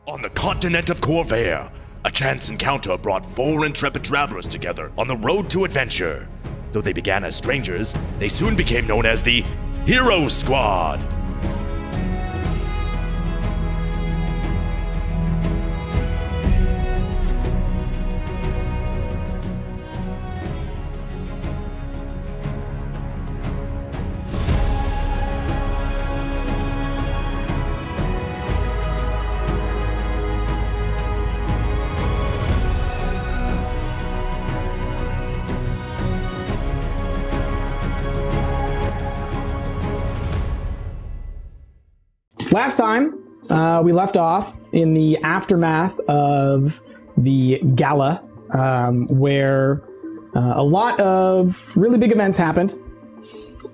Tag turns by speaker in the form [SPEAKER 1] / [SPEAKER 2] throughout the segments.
[SPEAKER 1] On the continent of Khorvaire, a chance encounter brought 4 intrepid travelers together on the road to adventure. Though they began as strangers, they soon became known as the Hero Squad.
[SPEAKER 2] Last time, we left off in the aftermath of the gala, where a lot of really big events happened,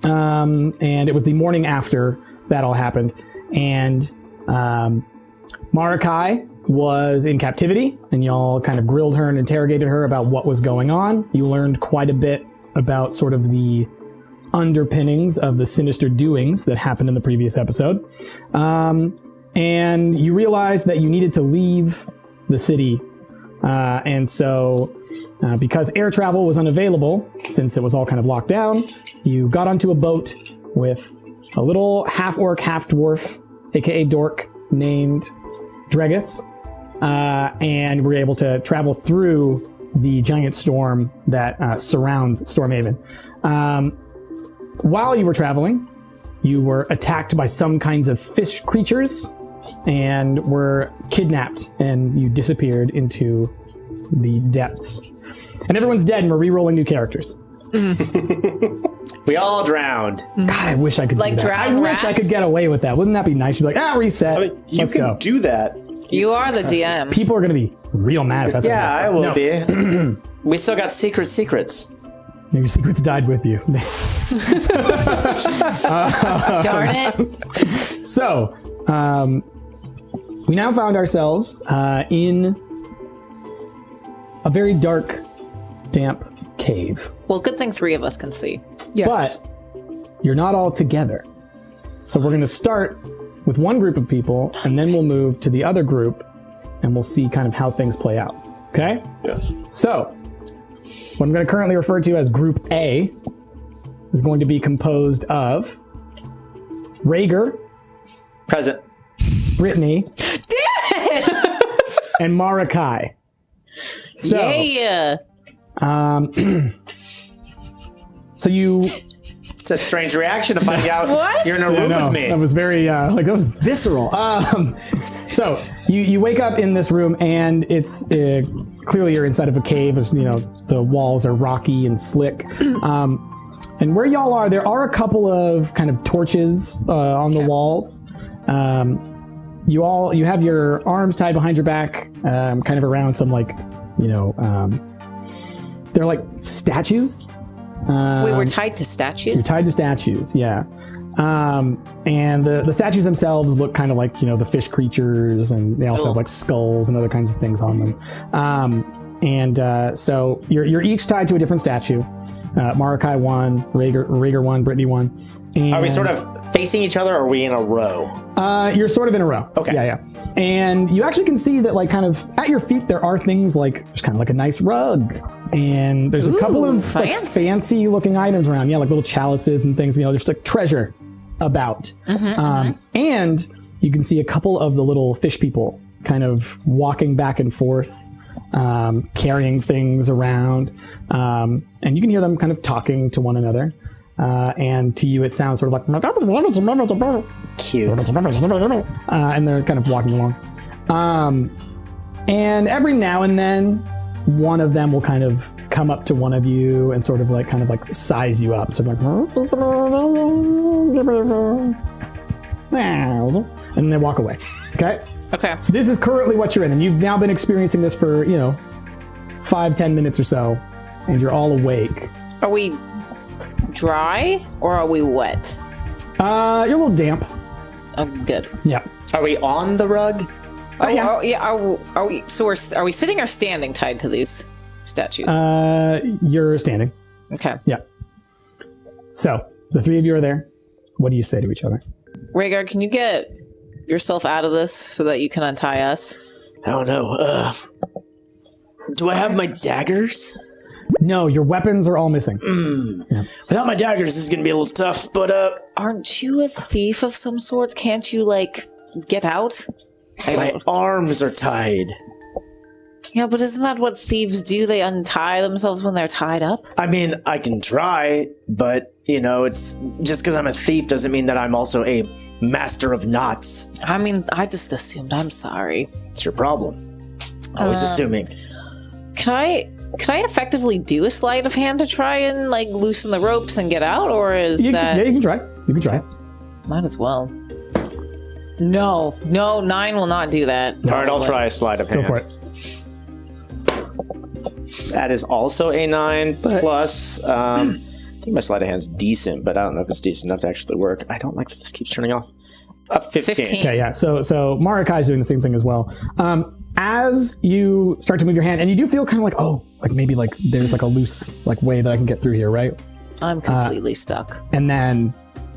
[SPEAKER 2] and it was the morning after that all happened, and Marikai was in captivity, and y'all kind of grilled her and interrogated her about what was going on. You learned quite a bit about sort of the underpinnings of the sinister doings that happened in the previous episode. And you realized that you needed to leave the city. And so, because air travel was unavailable, since it was all kind of locked down, you got onto a boat with a little half-orc, half-dwarf, aka Dork, named Dregus, and were able to travel through the giant storm that surrounds Stormhaven. While you were traveling, you were attacked by some kinds of fish creatures and were kidnapped, and you disappeared into the depths. And everyone's dead, and we're re-rolling new characters.
[SPEAKER 3] We all drowned.
[SPEAKER 2] God, I wish I could do that. I wish I could get away with that. Wouldn't that be nice? You'd be like, reset.
[SPEAKER 4] I mean, you
[SPEAKER 2] Let's
[SPEAKER 4] can
[SPEAKER 2] go.
[SPEAKER 4] do that.
[SPEAKER 5] You are the DM.
[SPEAKER 2] People are going to be real mad if that's
[SPEAKER 3] Yeah, I will
[SPEAKER 2] No.
[SPEAKER 3] be. We still got secrets.
[SPEAKER 2] Your secrets died with you.
[SPEAKER 5] Darn it.
[SPEAKER 2] So, we now found ourselves in a very dark, damp cave.
[SPEAKER 5] Well, good thing 3 of us can see.
[SPEAKER 6] Yes.
[SPEAKER 2] But you're not all together. So we're going to start with one group of people, and then we'll move to the other group, and we'll see kind of how things play out. Okay?
[SPEAKER 4] Yes.
[SPEAKER 2] So, what I'm going to currently refer to as Group A is going to be composed of Rhaegar,
[SPEAKER 3] Present.
[SPEAKER 2] Brittany, and Marikai. So,
[SPEAKER 5] Yeah.
[SPEAKER 2] so you...
[SPEAKER 3] It's a strange reaction to finding out
[SPEAKER 5] What?
[SPEAKER 3] you're in a room with me.
[SPEAKER 2] That was very, that was visceral. So you wake up in this room, and it's clearly you're inside of a cave. As you know, the walls are rocky and slick. And where y'all are, there are a couple of kind of torches on the walls. You have your arms tied behind your back, kind of around some they're like statues.
[SPEAKER 5] We were tied to statues?
[SPEAKER 2] You're tied to statues, yeah. And the statues themselves look kind of like, the fish creatures, and they also have like skulls and other kinds of things on them. So you're each tied to a different statue. Marikai 1, Rhaegar 1, Brittany 1. And
[SPEAKER 3] Are we sort of facing each other, or are we in a row?
[SPEAKER 2] You're sort of in a row.
[SPEAKER 3] Okay.
[SPEAKER 2] Yeah. And you actually can see that, like, kind of at your feet, there are things like, there's kind of like a nice rug. And there's a couple of like fancy looking items around. Yeah, like little chalices and things, there's like treasure about. And you can see a couple of the little fish people kind of walking back and forth, carrying things around. And you can hear them kind of talking to one another. And to you, it sounds sort of like
[SPEAKER 3] Cute.
[SPEAKER 2] And they're kind of walking along. And every now and then, one of them will kind of come up to one of you and sort of like size you up. So like, and they walk away. Okay. So this is currently what you're in, and you've now been experiencing this for 5-10 minutes or so, and you're all awake.
[SPEAKER 5] Are we dry or are we wet?
[SPEAKER 2] You're a little damp.
[SPEAKER 5] Oh, good.
[SPEAKER 2] Yeah.
[SPEAKER 3] Are we on the rug?
[SPEAKER 5] Are we sitting or standing tied to these statues?
[SPEAKER 2] You're standing.
[SPEAKER 5] Okay.
[SPEAKER 2] Yeah. So the 3 of you are there. What do you say to each other?
[SPEAKER 5] Rhaegar, can you get yourself out of this so that you can untie us?
[SPEAKER 3] I don't know. Do I have my daggers?
[SPEAKER 2] No, your weapons are all missing.
[SPEAKER 3] Without my daggers, this is gonna be a little tough. But
[SPEAKER 5] Aren't you a thief of some sort? Can't you like get out?
[SPEAKER 3] my arms are tied.
[SPEAKER 5] Yeah, but isn't that what thieves do? They untie themselves when they're tied up?
[SPEAKER 3] I mean, I can try, but it's just because I'm a thief doesn't mean that I'm also a master of knots.
[SPEAKER 5] I mean, I just assumed. I'm sorry.
[SPEAKER 3] It's your problem. Always assuming.
[SPEAKER 5] Can I effectively do a sleight of hand to try and like loosen the ropes and get out, or is that?
[SPEAKER 2] Yeah, you can try. You can try.
[SPEAKER 5] Might as well. No, 9 will not do that.
[SPEAKER 3] All right, I'll try a sleight of hand.
[SPEAKER 2] Go for it.
[SPEAKER 3] That is also a 9 plus. I think my sleight of hand's decent, but I don't know if it's decent enough to actually work. I don't like that this keeps turning off. 15.
[SPEAKER 2] Okay, yeah. So Marikai's doing the same thing as well. As you start to move your hand, and you do feel kind of like, oh, like maybe like there's like a loose like way that I can get through here, right?
[SPEAKER 5] I'm completely stuck.
[SPEAKER 2] And then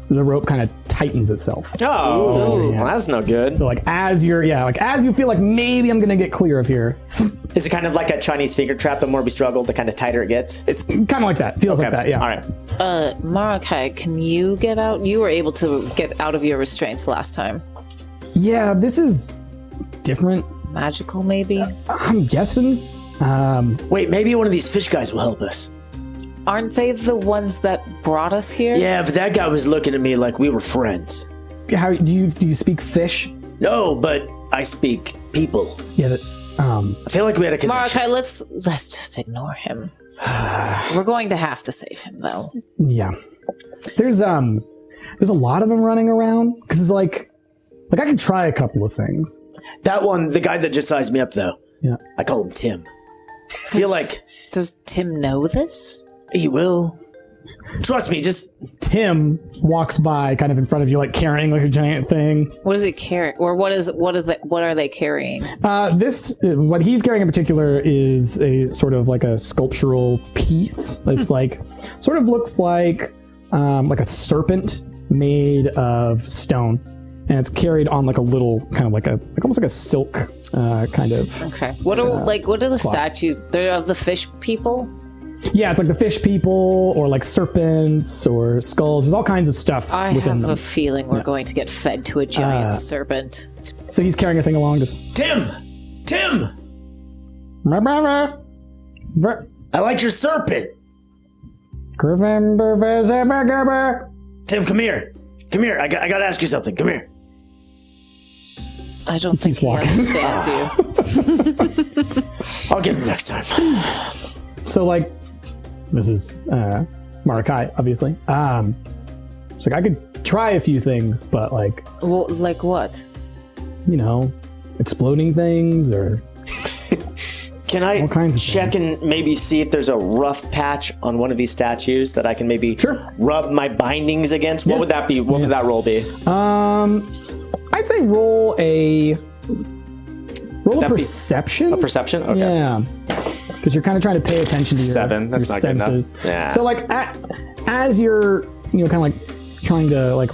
[SPEAKER 2] the rope kind of tightens itself.
[SPEAKER 3] Oh, well, that's no good.
[SPEAKER 2] So like as you feel like maybe I'm gonna get clear of here,
[SPEAKER 3] Is it kind of like a Chinese finger trap? The more we struggle, the kind of tighter it gets.
[SPEAKER 2] it's kind of like that. Feels like that, yeah.
[SPEAKER 3] All right.
[SPEAKER 5] Marakai, can you get out? You were able to get out of your restraints last time.
[SPEAKER 2] Yeah, this is different.
[SPEAKER 5] Magical, maybe?
[SPEAKER 2] I'm guessing.
[SPEAKER 3] Wait, maybe one of these fish guys will help us.
[SPEAKER 5] Aren't they the ones that brought us here?
[SPEAKER 3] Yeah, but that guy was looking at me like we were friends.
[SPEAKER 2] How do you speak fish?
[SPEAKER 3] No, but I speak people.
[SPEAKER 2] Yeah.
[SPEAKER 3] I feel like we had a connection.
[SPEAKER 5] Marakai, let's just ignore him. We're going to have to save him, though.
[SPEAKER 2] Yeah. There's a lot of them running around because it's like I could try a couple of things.
[SPEAKER 3] That one, the guy that just sized me up, though.
[SPEAKER 2] Yeah.
[SPEAKER 3] I call him Tim. Feel like
[SPEAKER 5] Does Tim know this?
[SPEAKER 3] he will. Trust me, just
[SPEAKER 2] Tim walks by kind of in front of you, like carrying like a giant thing.
[SPEAKER 5] What does he carry? Or what are they carrying?
[SPEAKER 2] What he's carrying in particular is a sort of like a sculptural piece. It's like, sort of looks like a serpent made of stone. And it's carried on like a little kind of like almost like a silk kind of.
[SPEAKER 5] Okay. What are the statues? They're of the fish people?
[SPEAKER 2] Yeah, it's like the fish people or like serpents or skulls. There's all kinds of stuff
[SPEAKER 5] I
[SPEAKER 2] within
[SPEAKER 5] have
[SPEAKER 2] them.
[SPEAKER 5] a feeling we're going to get fed to a giant serpent.
[SPEAKER 2] So he's carrying a thing along. Just
[SPEAKER 3] Tim! I like your serpent. Tim, come here. I gotta ask you something. Come here.
[SPEAKER 5] I don't think he understands you.
[SPEAKER 3] I'll get him next time.
[SPEAKER 2] So like, this is Marakai, obviously. It's like I could try a few things, but like,
[SPEAKER 5] Well, like what?
[SPEAKER 2] Exploding things or
[SPEAKER 3] Can I
[SPEAKER 2] all kinds of
[SPEAKER 3] check
[SPEAKER 2] things.
[SPEAKER 3] and maybe see if there's a rough patch on one of these statues that I can maybe rub my bindings against? What would that be? What would that roll be?
[SPEAKER 2] I'd say roll a perception.
[SPEAKER 3] A perception? Okay.
[SPEAKER 2] Yeah, because you're kind of trying to pay attention to your
[SPEAKER 3] 7. That's
[SPEAKER 2] your
[SPEAKER 3] not good enough.
[SPEAKER 2] senses.
[SPEAKER 3] Yeah.
[SPEAKER 2] So like, as you're kind of like trying to like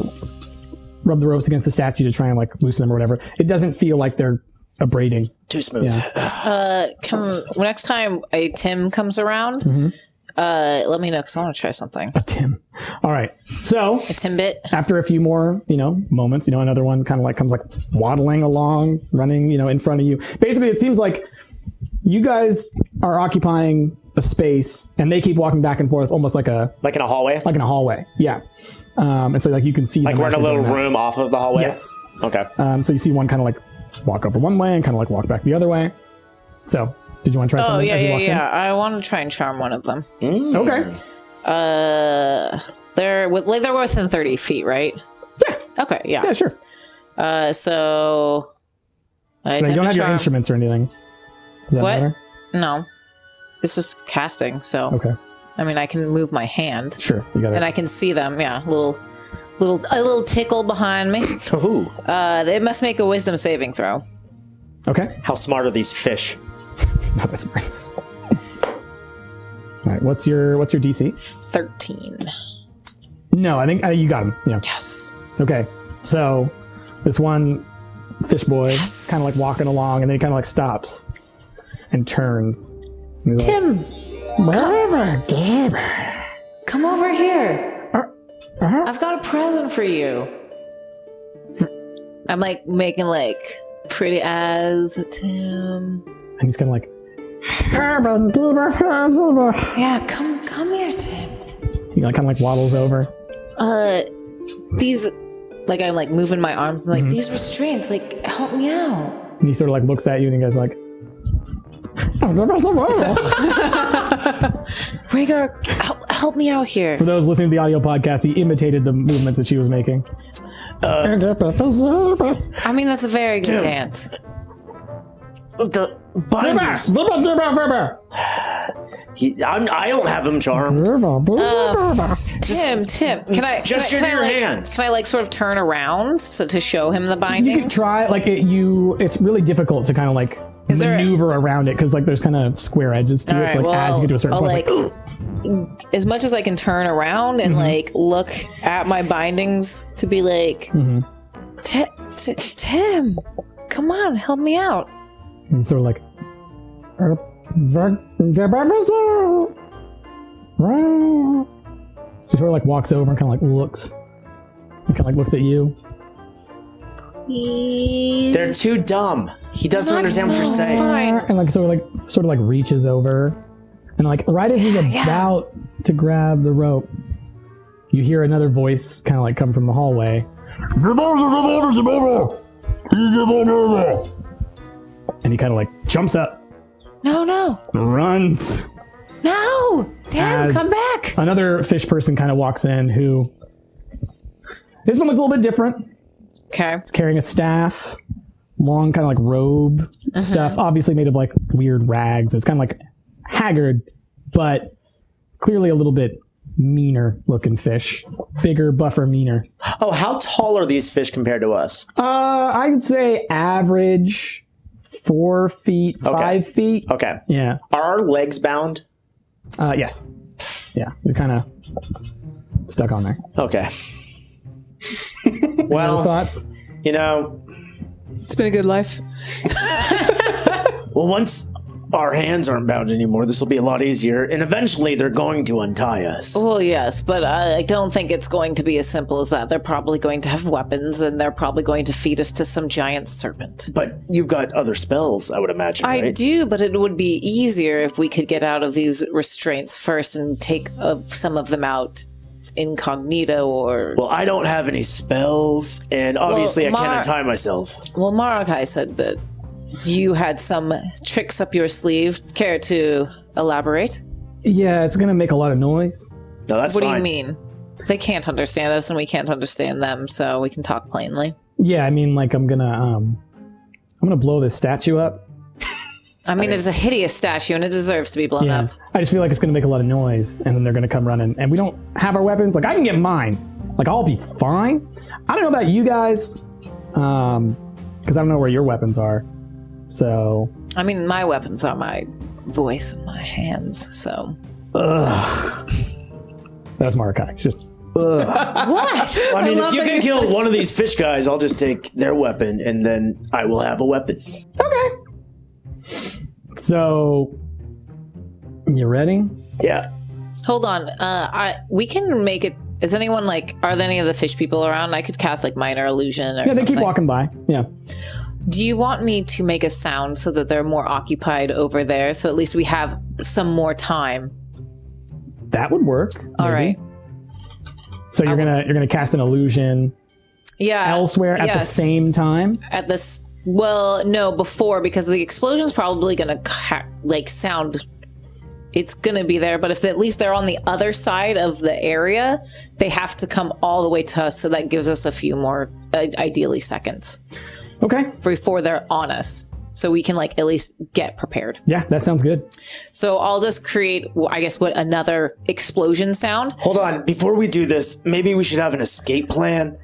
[SPEAKER 2] rub the ropes against the statue to try and like loosen them or whatever, it doesn't feel like they're abrading.
[SPEAKER 3] Too smooth.
[SPEAKER 2] Yeah.
[SPEAKER 5] Next time a Tim comes around, let me know because I want to try something.
[SPEAKER 2] A Tim. All right. So
[SPEAKER 5] A Timbit.
[SPEAKER 2] after a few more, moments, another one kind of like comes like waddling along, running, in front of you. Basically, it seems like you guys are occupying a space and they keep walking back and forth almost like in
[SPEAKER 3] a hallway?
[SPEAKER 2] a hallway. Yeah. And so like you can see
[SPEAKER 3] Like
[SPEAKER 2] them
[SPEAKER 3] we're
[SPEAKER 2] as
[SPEAKER 3] in a
[SPEAKER 2] they're
[SPEAKER 3] little
[SPEAKER 2] doing that.
[SPEAKER 3] room off of the hallway?
[SPEAKER 2] Yes.
[SPEAKER 3] Okay.
[SPEAKER 2] So you see one kind of like walk over one way and kind of like walk back the other way. So did you want to try
[SPEAKER 5] Oh,
[SPEAKER 2] something as he walks
[SPEAKER 5] yeah. I want to try and charm one of them.
[SPEAKER 2] in? Okay.
[SPEAKER 5] They're within 30 feet, right?
[SPEAKER 2] Yeah.
[SPEAKER 5] Okay, yeah.
[SPEAKER 2] Yeah, sure.
[SPEAKER 5] So I
[SPEAKER 2] So you
[SPEAKER 5] attempt
[SPEAKER 2] don't
[SPEAKER 5] to
[SPEAKER 2] have your
[SPEAKER 5] charm-
[SPEAKER 2] instruments or anything. Does that
[SPEAKER 5] What?
[SPEAKER 2] matter?
[SPEAKER 5] No. It's just casting, so
[SPEAKER 2] Okay.
[SPEAKER 5] I mean I can move my hand.
[SPEAKER 2] Sure. You got it.
[SPEAKER 5] And I can see them, yeah. A little tickle behind me.
[SPEAKER 3] Ooh.
[SPEAKER 5] They must make a wisdom saving throw.
[SPEAKER 2] Okay.
[SPEAKER 3] How smart are these fish?
[SPEAKER 2] Not that smart. All right. What's your DC?
[SPEAKER 5] 13.
[SPEAKER 2] No, I think you got him. Yeah.
[SPEAKER 5] Yes.
[SPEAKER 2] Okay. So this one fish boy, kind of like walking along, and then he kind of like stops and turns. And he's
[SPEAKER 5] Tim,
[SPEAKER 2] like,
[SPEAKER 5] come over here. I've got a present for you. I'm like making like pretty eyes at Tim.
[SPEAKER 2] And he's kind of like,
[SPEAKER 5] Yeah, come here, Tim.
[SPEAKER 2] he like kind of like waddles over.
[SPEAKER 5] These, like I'm like moving my arms and like these restraints, like help me out.
[SPEAKER 2] And he sort of like looks at you, and he goes like,
[SPEAKER 5] Rhaegar, help me out here.
[SPEAKER 2] For those listening to the audio podcast, he imitated the movements that she was making.
[SPEAKER 5] I mean, that's a very good dance.
[SPEAKER 3] The binders. I don't have him charmed.
[SPEAKER 5] Tim, can I
[SPEAKER 3] Gesture to your hands.
[SPEAKER 5] Can I like sort of turn around to show him the bindings?
[SPEAKER 2] You can try, like it's really difficult to kind of like maneuver around it because like there's kind of square edges to it. So like as you get to a certain point,
[SPEAKER 5] like, as much as I can turn around and like look at my bindings to be like, Tim, come on, help me out.
[SPEAKER 2] And he's sort of like, so he sort of like walks over and kind of like looks. He kind of like looks at you.
[SPEAKER 5] Please.
[SPEAKER 3] They're too dumb. He doesn't understand what you're saying.
[SPEAKER 5] Fine.
[SPEAKER 2] And like sort of like reaches over, and like right as he's about to grab the rope, you hear another voice kind of like come from the hallway. And he kind of like jumps up.
[SPEAKER 5] No.
[SPEAKER 2] Runs.
[SPEAKER 5] No. Damn, come back.
[SPEAKER 2] Another fish person kind of walks in who, this one looks a little bit different.
[SPEAKER 5] Okay.
[SPEAKER 2] He's carrying a staff, long kind of like robe stuff, obviously made of like weird rags. It's kind of like haggard, but clearly a little bit meaner looking fish. Bigger, buffer, meaner.
[SPEAKER 3] Oh, how tall are these fish compared to us?
[SPEAKER 2] I would say average 4 feet, 5 feet.
[SPEAKER 3] Okay.
[SPEAKER 2] Yeah.
[SPEAKER 3] Are our legs bound?
[SPEAKER 2] Yes. Yeah, you're kind of stuck on there.
[SPEAKER 3] Okay.
[SPEAKER 2] Any
[SPEAKER 3] Well,
[SPEAKER 2] thoughts?
[SPEAKER 3] you know,
[SPEAKER 4] It's been a good life.
[SPEAKER 3] well, once our hands aren't bound anymore, this will be a lot easier, and eventually they're going to untie us.
[SPEAKER 5] Well, yes, but I don't think it's going to be as simple as that. They're probably going to have weapons, and they're probably going to feed us to some giant serpent.
[SPEAKER 3] But you've got other spells, I would imagine, right?
[SPEAKER 5] I do, but it would be easier if we could get out of these restraints first and take some of them out incognito or...
[SPEAKER 3] Well, I don't have any spells, and obviously I can't untie myself.
[SPEAKER 5] Well, Marakai said that you had some tricks up your sleeve. Care to elaborate?
[SPEAKER 2] Yeah, it's going to make a lot of noise.
[SPEAKER 3] No, that's
[SPEAKER 5] What
[SPEAKER 3] fine.
[SPEAKER 5] do you mean? They can't understand us and we can't understand them, so we can talk plainly.
[SPEAKER 2] Yeah, I mean, like I'm gonna blow this statue up.
[SPEAKER 5] I mean, it's a hideous statue and it deserves to be blown up.
[SPEAKER 2] I just feel like it's gonna make a lot of noise, and then they're gonna come running, and we don't have our weapons. Like I can get mine. Like I'll be fine. I don't know about you guys, because I don't know where your weapons are. So.
[SPEAKER 5] I mean, my weapons are my voice and my hands, so.
[SPEAKER 2] Ugh. That's Marakai. Just.
[SPEAKER 5] What?
[SPEAKER 3] I mean, if you can kill one of these fish guys, I'll just take their weapon, and then I will have a weapon.
[SPEAKER 2] Okay. So, you ready?
[SPEAKER 3] Yeah.
[SPEAKER 5] Hold on. We can make it. Is anyone like? Are there any of the fish people around? I could cast like minor illusion or
[SPEAKER 2] Yeah, they
[SPEAKER 5] something.
[SPEAKER 2] keep walking by. Yeah.
[SPEAKER 5] Do you want me to make a sound so that they're more occupied over there? So at least we have some more time.
[SPEAKER 2] That would work.
[SPEAKER 5] All right.
[SPEAKER 2] So you're gonna cast an illusion.
[SPEAKER 5] Yeah.
[SPEAKER 2] Elsewhere at the same time.
[SPEAKER 5] At this. Well, no, before, because the explosion's probably gonna sound. It's gonna be there, but if at least they're on the other side of the area, they have to come all the way to us. So that gives us a few more, ideally, seconds.
[SPEAKER 2] Okay.
[SPEAKER 5] Before they're on us. So we can at least get prepared.
[SPEAKER 2] Yeah, that sounds good.
[SPEAKER 5] So I'll just create, I guess, another explosion sound.
[SPEAKER 3] Hold on. Before we do this, maybe we should have an escape plan.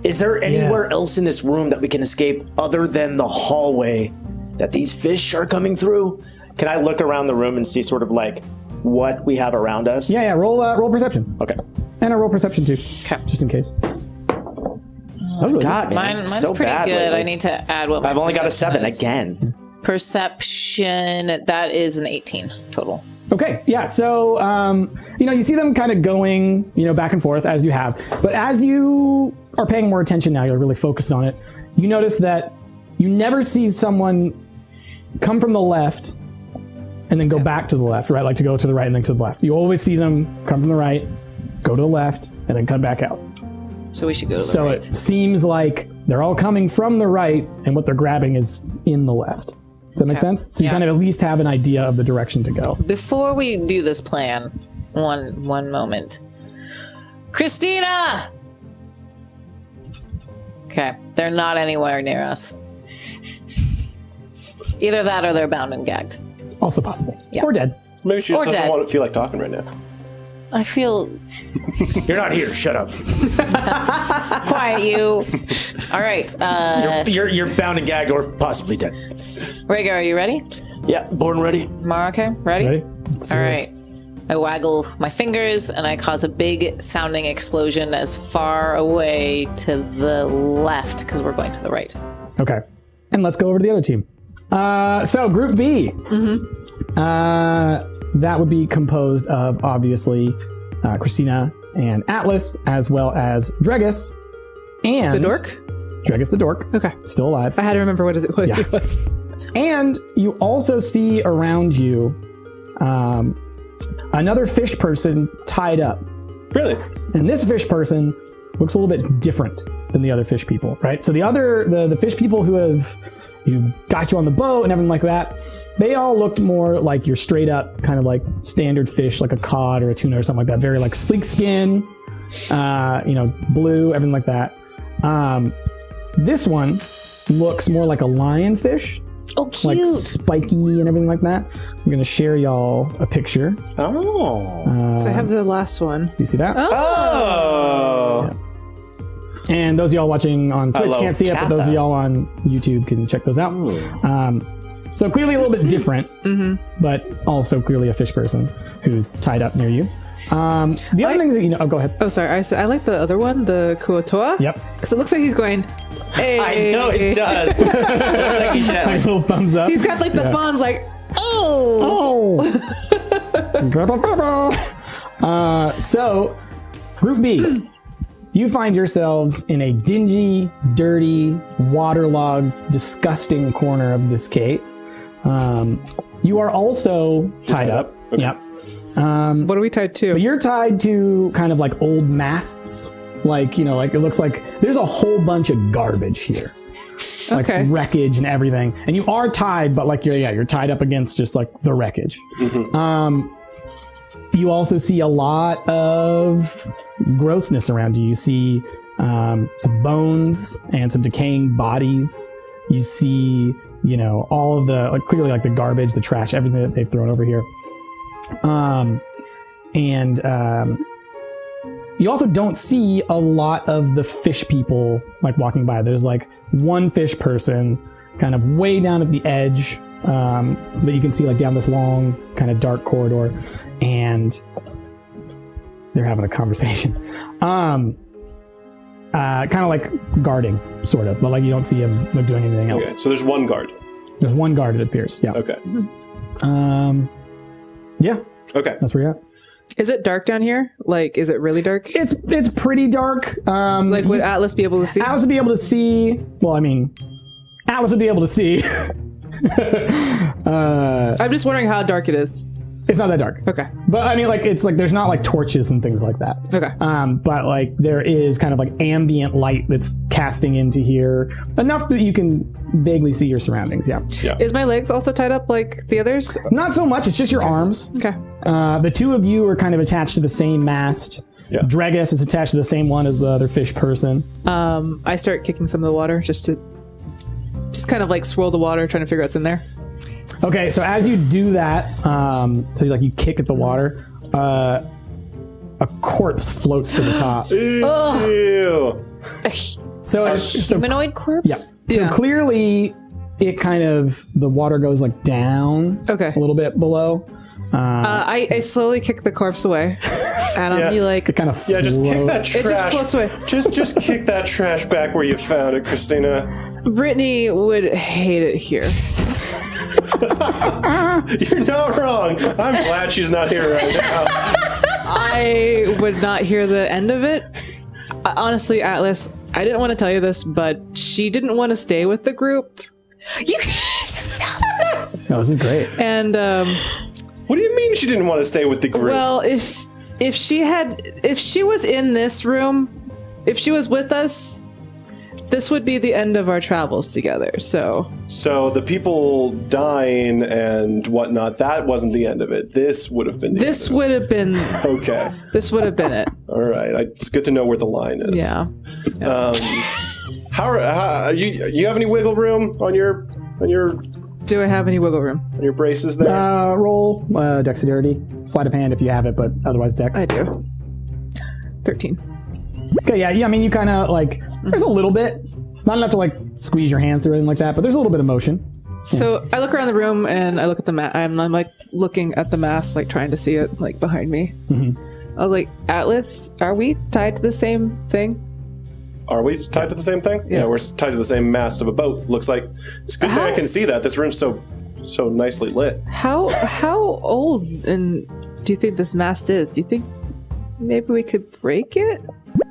[SPEAKER 3] Is there anywhere else in this room that we can escape other than the hallway that these fish are coming through? Can I look around the room and see sort of what we have around us?
[SPEAKER 2] Yeah. Roll perception.
[SPEAKER 3] Okay.
[SPEAKER 2] And I roll perception too. Okay. Just in case. That was really
[SPEAKER 3] God, man.
[SPEAKER 5] Mine's
[SPEAKER 3] so
[SPEAKER 5] pretty
[SPEAKER 3] bad
[SPEAKER 5] good.
[SPEAKER 3] lately.
[SPEAKER 5] I need to add what my
[SPEAKER 3] I've only got a
[SPEAKER 5] perception
[SPEAKER 3] 7
[SPEAKER 5] is.
[SPEAKER 3] again.
[SPEAKER 5] Perception, that is an 18 total.
[SPEAKER 2] Okay, yeah. So, you see them kind of going, back and forth as you have. But as you are paying more attention now, you're really focused on it. You notice that you never see someone come from the left and then go back to the left, right? Like to go to the right and then to the left. You always see them come from the right, go to the left, and then come back out.
[SPEAKER 5] So we should go to the
[SPEAKER 2] So
[SPEAKER 5] right.
[SPEAKER 2] it seems like they're all coming from the right, and what they're grabbing is in the left. Does that make
[SPEAKER 5] Okay.
[SPEAKER 2] sense? So you
[SPEAKER 5] Yeah.
[SPEAKER 2] kind of at least have an idea of the direction to go.
[SPEAKER 5] Before we do this plan, one moment. Christina! Okay, they're not anywhere near us. Either that or they're bound and gagged.
[SPEAKER 2] Also possible.
[SPEAKER 5] Yeah.
[SPEAKER 2] Or dead.
[SPEAKER 6] Maybe she
[SPEAKER 5] Or
[SPEAKER 6] just
[SPEAKER 5] dead.
[SPEAKER 6] doesn't feel like talking right now.
[SPEAKER 5] I feel
[SPEAKER 3] You're not here. Shut up.
[SPEAKER 5] quiet, you. All right,
[SPEAKER 3] You're bound and gagged or possibly dead.
[SPEAKER 5] Rhaegar, are you ready?
[SPEAKER 3] Yeah, born ready.
[SPEAKER 5] Mara, okay, ready?
[SPEAKER 2] Ready? Let's do
[SPEAKER 5] All
[SPEAKER 2] this.
[SPEAKER 5] right. I waggle my fingers and I cause a big sounding explosion as far away to the left because we're going to the right.
[SPEAKER 2] Okay. And let's go over to the other team. So Group B. That would be composed of, obviously, Christina and Atlas, as well as Dregus and...
[SPEAKER 4] The dork?
[SPEAKER 2] Dregus the dork.
[SPEAKER 4] Okay.
[SPEAKER 2] Still alive.
[SPEAKER 4] I had to remember what it was.
[SPEAKER 2] And you also see around you another fish person tied up.
[SPEAKER 6] Really?
[SPEAKER 2] And this fish person looks a little bit different than the other fish people, right? So the fish people who got you on the boat and everything like that, they all looked more like your straight up kind of like standard fish, like a cod or a tuna or something like that. Very like sleek skin, blue, everything like that. This one looks more like a lionfish,
[SPEAKER 5] Oh, cute.
[SPEAKER 2] like spiky and everything like that. I'm gonna share y'all a picture.
[SPEAKER 3] Oh.
[SPEAKER 4] So I have the last one.
[SPEAKER 2] You see that?
[SPEAKER 3] Oh.
[SPEAKER 2] And those of y'all watching on Twitch
[SPEAKER 3] Hello,
[SPEAKER 2] can't see it, but those of
[SPEAKER 3] Katha.
[SPEAKER 2] y'all on YouTube can check those out. So clearly a little bit different, but also clearly a fish person who's tied up near you. The other thing that oh, go ahead.
[SPEAKER 4] Oh, sorry. I like the other one, the Kuotoa.
[SPEAKER 2] Yep.
[SPEAKER 4] Because it looks like he's going, hey.
[SPEAKER 3] I know it does. Looks like you should have
[SPEAKER 2] Like little thumbs up.
[SPEAKER 4] He's got like the fawns like,
[SPEAKER 2] Oh. So, Group B, you find yourselves in a dingy, dirty, waterlogged, disgusting corner of this cave. You are also tied up.
[SPEAKER 6] Okay.
[SPEAKER 2] Yep.
[SPEAKER 4] what are we tied to?
[SPEAKER 2] But you're tied to kind of like old masts. Like, like it looks like there's a whole bunch of garbage here. Like
[SPEAKER 4] Okay.
[SPEAKER 2] wreckage and everything. And you are tied, but like you're tied up against just like the wreckage. You also see a lot of grossness around you. You see some bones and some decaying bodies. You see, all of the clearly like the garbage, the trash, everything that they've thrown over here. You also don't see a lot of the fish people like walking by. There's like one fish person kind of way down at the edge that you can see like down this long kind of dark corridor, and they're having a conversation. Kind of like guarding, sort of, but like you don't see him like doing anything else.
[SPEAKER 6] Okay, so there's one guard.
[SPEAKER 2] There's one guard, it appears. Yeah.
[SPEAKER 6] Okay.
[SPEAKER 2] Yeah,
[SPEAKER 6] Okay.
[SPEAKER 2] that's where you're at.
[SPEAKER 4] Is it dark down here? Like, is it really dark?
[SPEAKER 2] It's pretty dark.
[SPEAKER 4] Like, would Atlas be able to see?
[SPEAKER 2] Atlas would be able to see. Well, I mean, Atlas would be able to see.
[SPEAKER 4] I'm just wondering how dark it is.
[SPEAKER 2] It's not that dark.
[SPEAKER 4] Okay.
[SPEAKER 2] But I mean, like, it's like there's not like torches and things like that.
[SPEAKER 4] Okay.
[SPEAKER 2] But like there is kind of like ambient light that's casting into here enough that you can vaguely see your surroundings. Yeah.
[SPEAKER 4] Is my legs also tied up like the others?
[SPEAKER 2] Not so much. It's just your arms.
[SPEAKER 4] Okay.
[SPEAKER 2] The two of you are kind of attached to the same mast.
[SPEAKER 6] Yeah.
[SPEAKER 2] Dregus is attached to the same one as the other fish person.
[SPEAKER 4] I start kicking some of the water just kind of like swirl the water, trying to figure out what's in there.
[SPEAKER 2] Okay, so as you do that, so you kick at the water, a corpse floats to the top.
[SPEAKER 6] Ew.
[SPEAKER 2] So
[SPEAKER 5] Humanoid corpse?
[SPEAKER 2] yeah. So
[SPEAKER 4] Yeah.
[SPEAKER 2] clearly, it kind of the water goes like down
[SPEAKER 4] Okay.
[SPEAKER 2] a little bit below,
[SPEAKER 4] I slowly kick the corpse away, and I'll be like,
[SPEAKER 2] It kind of
[SPEAKER 6] Just kick that trash.
[SPEAKER 4] It just floats away.
[SPEAKER 6] Just kick that trash back where you found it, Christina.
[SPEAKER 4] Brittany would hate it here.
[SPEAKER 6] You're not wrong. I'm glad she's not here right now.
[SPEAKER 4] I would not hear the end of it. Honestly, Atlas, I didn't want to tell you this, but she didn't want to stay with the group.
[SPEAKER 5] You can't just tell them that.
[SPEAKER 2] No, this is great.
[SPEAKER 4] And
[SPEAKER 6] What do you mean she didn't want to stay with the group?
[SPEAKER 4] well, if she was in this room, if she was with us, this would be the end of our travels together. So
[SPEAKER 6] the people dying and whatnot, that wasn't the end of it. This would have been the
[SPEAKER 4] this
[SPEAKER 6] end of
[SPEAKER 4] would have been
[SPEAKER 6] it. Okay.
[SPEAKER 4] this would have been it.
[SPEAKER 6] All right. It's good to know where the line is.
[SPEAKER 4] Yeah.
[SPEAKER 6] How you have any wiggle room on your
[SPEAKER 4] Do I have any wiggle room?
[SPEAKER 6] braces there?
[SPEAKER 2] Roll dexterity. Sleight of hand if you have it, but otherwise dex.
[SPEAKER 4] I do. 13.
[SPEAKER 2] Okay, yeah. I mean, you kind of like, there's a little bit. Not enough to like squeeze your hands or anything like that, but there's a little bit of motion.
[SPEAKER 4] So I look around the room and I look at the mat. I'm like looking at the mask, like trying to see it like behind me. Mm-hmm. I was like, Atlas, are we tied to the same thing?
[SPEAKER 6] Are we tied to the same thing? Yeah, we're tied to the same mast of a boat. Looks like it's a good thing I can see that. This room's so nicely lit.
[SPEAKER 4] How old and do you think this mast is? Do you think maybe we could break it?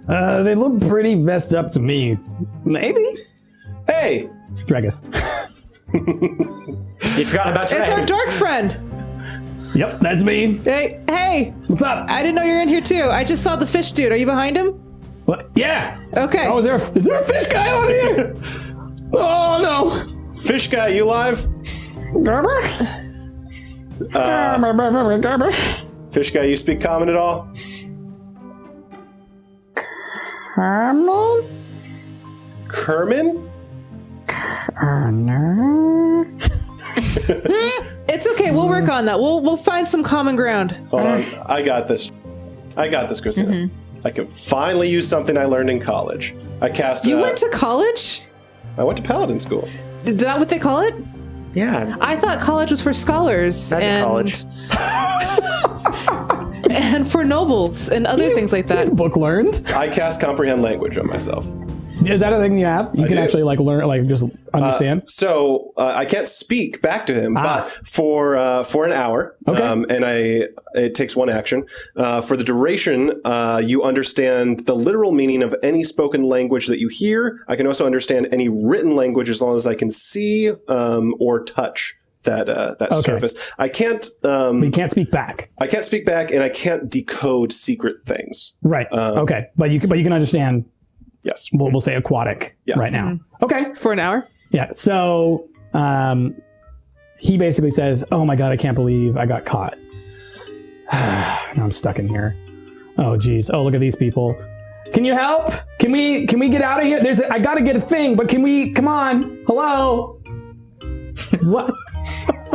[SPEAKER 2] They look pretty messed up to me. Maybe.
[SPEAKER 6] Hey,
[SPEAKER 2] Dragus.
[SPEAKER 3] You forgot about your
[SPEAKER 4] It's our
[SPEAKER 3] name.
[SPEAKER 4] dork friend.
[SPEAKER 2] Yep, that's me.
[SPEAKER 4] Hey,
[SPEAKER 2] What's up?
[SPEAKER 4] I didn't know you were in here too. I just saw the fish dude. Are you behind him?
[SPEAKER 2] What? Yeah.
[SPEAKER 4] Okay.
[SPEAKER 2] Oh, is there a fish guy on here? Oh no.
[SPEAKER 6] fish guy, you live?
[SPEAKER 2] Gerber? Gerber.
[SPEAKER 6] Fish guy, you speak common at all? Kerman?
[SPEAKER 4] It's okay. We'll work on that. We'll find some common ground.
[SPEAKER 6] Hold on. I got this, Christina.
[SPEAKER 4] Mm-hmm.
[SPEAKER 6] I can finally use something I learned in college. I cast.
[SPEAKER 4] You went to college?
[SPEAKER 6] I went to paladin school.
[SPEAKER 4] Is that what they call it?
[SPEAKER 3] Yeah.
[SPEAKER 4] I thought college was for scholars
[SPEAKER 3] College.
[SPEAKER 4] and for nobles and other things like that.
[SPEAKER 2] He's book learned.
[SPEAKER 6] I cast comprehend language on myself.
[SPEAKER 2] Is that a thing you have? You can
[SPEAKER 6] do.
[SPEAKER 2] actually like learn, like just understand.
[SPEAKER 6] So I can't speak back to him, but for an hour,
[SPEAKER 2] Okay.
[SPEAKER 6] and it takes one action. For the duration, you understand the literal meaning of any spoken language that you hear. I can also understand any written language as long as I can see or touch that surface. I can't.
[SPEAKER 2] You can't speak back.
[SPEAKER 6] I can't speak back, and I can't decode secret things.
[SPEAKER 2] Right. Okay. But you can understand.
[SPEAKER 6] Yes.
[SPEAKER 2] We'll say aquatic right now. Okay.
[SPEAKER 4] For an hour?
[SPEAKER 2] Yeah. So he basically says, "Oh my god, I can't believe I got caught. Now I'm stuck in here. Oh geez. Oh, look at these people. Can you help? Can we get out of here? I gotta get a thing, but can we? Come on. Hello. What?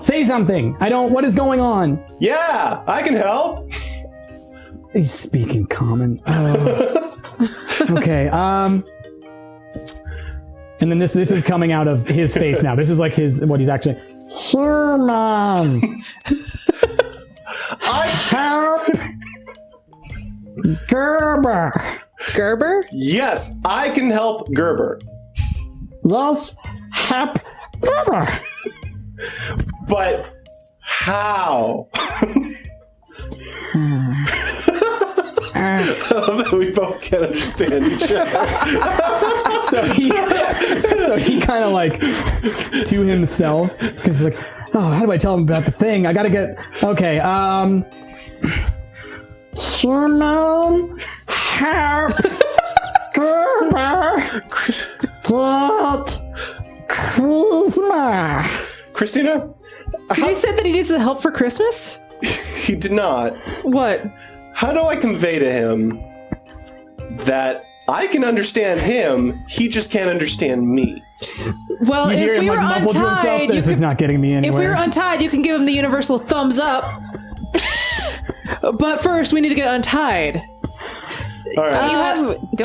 [SPEAKER 2] Say something. What is going on?
[SPEAKER 6] Yeah, I can help.
[SPEAKER 2] He's speaking common. Okay. And then this is coming out of his face now. This is like what he's actually. Sure, Mom.
[SPEAKER 6] I
[SPEAKER 2] Help. Gerber.
[SPEAKER 4] Gerber?
[SPEAKER 6] Yes, I can help Gerber.
[SPEAKER 2] Let's help Gerber.
[SPEAKER 6] But how? We both can't understand each other.
[SPEAKER 2] So he kind of like to himself because he's like, oh, how do I tell him about the thing? I gotta get okay. Mom, help, Gerber, get Christmas.
[SPEAKER 6] Christina,
[SPEAKER 4] Did he say that he needs the help for Christmas?
[SPEAKER 6] he did not.
[SPEAKER 4] What?
[SPEAKER 6] How do I convey to him that I can understand him, he just can't understand me?
[SPEAKER 4] Well,
[SPEAKER 2] You hear
[SPEAKER 4] if
[SPEAKER 2] him
[SPEAKER 4] we were
[SPEAKER 2] like mumble to himself.
[SPEAKER 4] untied,
[SPEAKER 2] This is not getting me
[SPEAKER 4] if
[SPEAKER 2] anywhere.
[SPEAKER 4] we were untied, you can give him the universal thumbs up. But first, we need to get untied.
[SPEAKER 6] All right.
[SPEAKER 5] You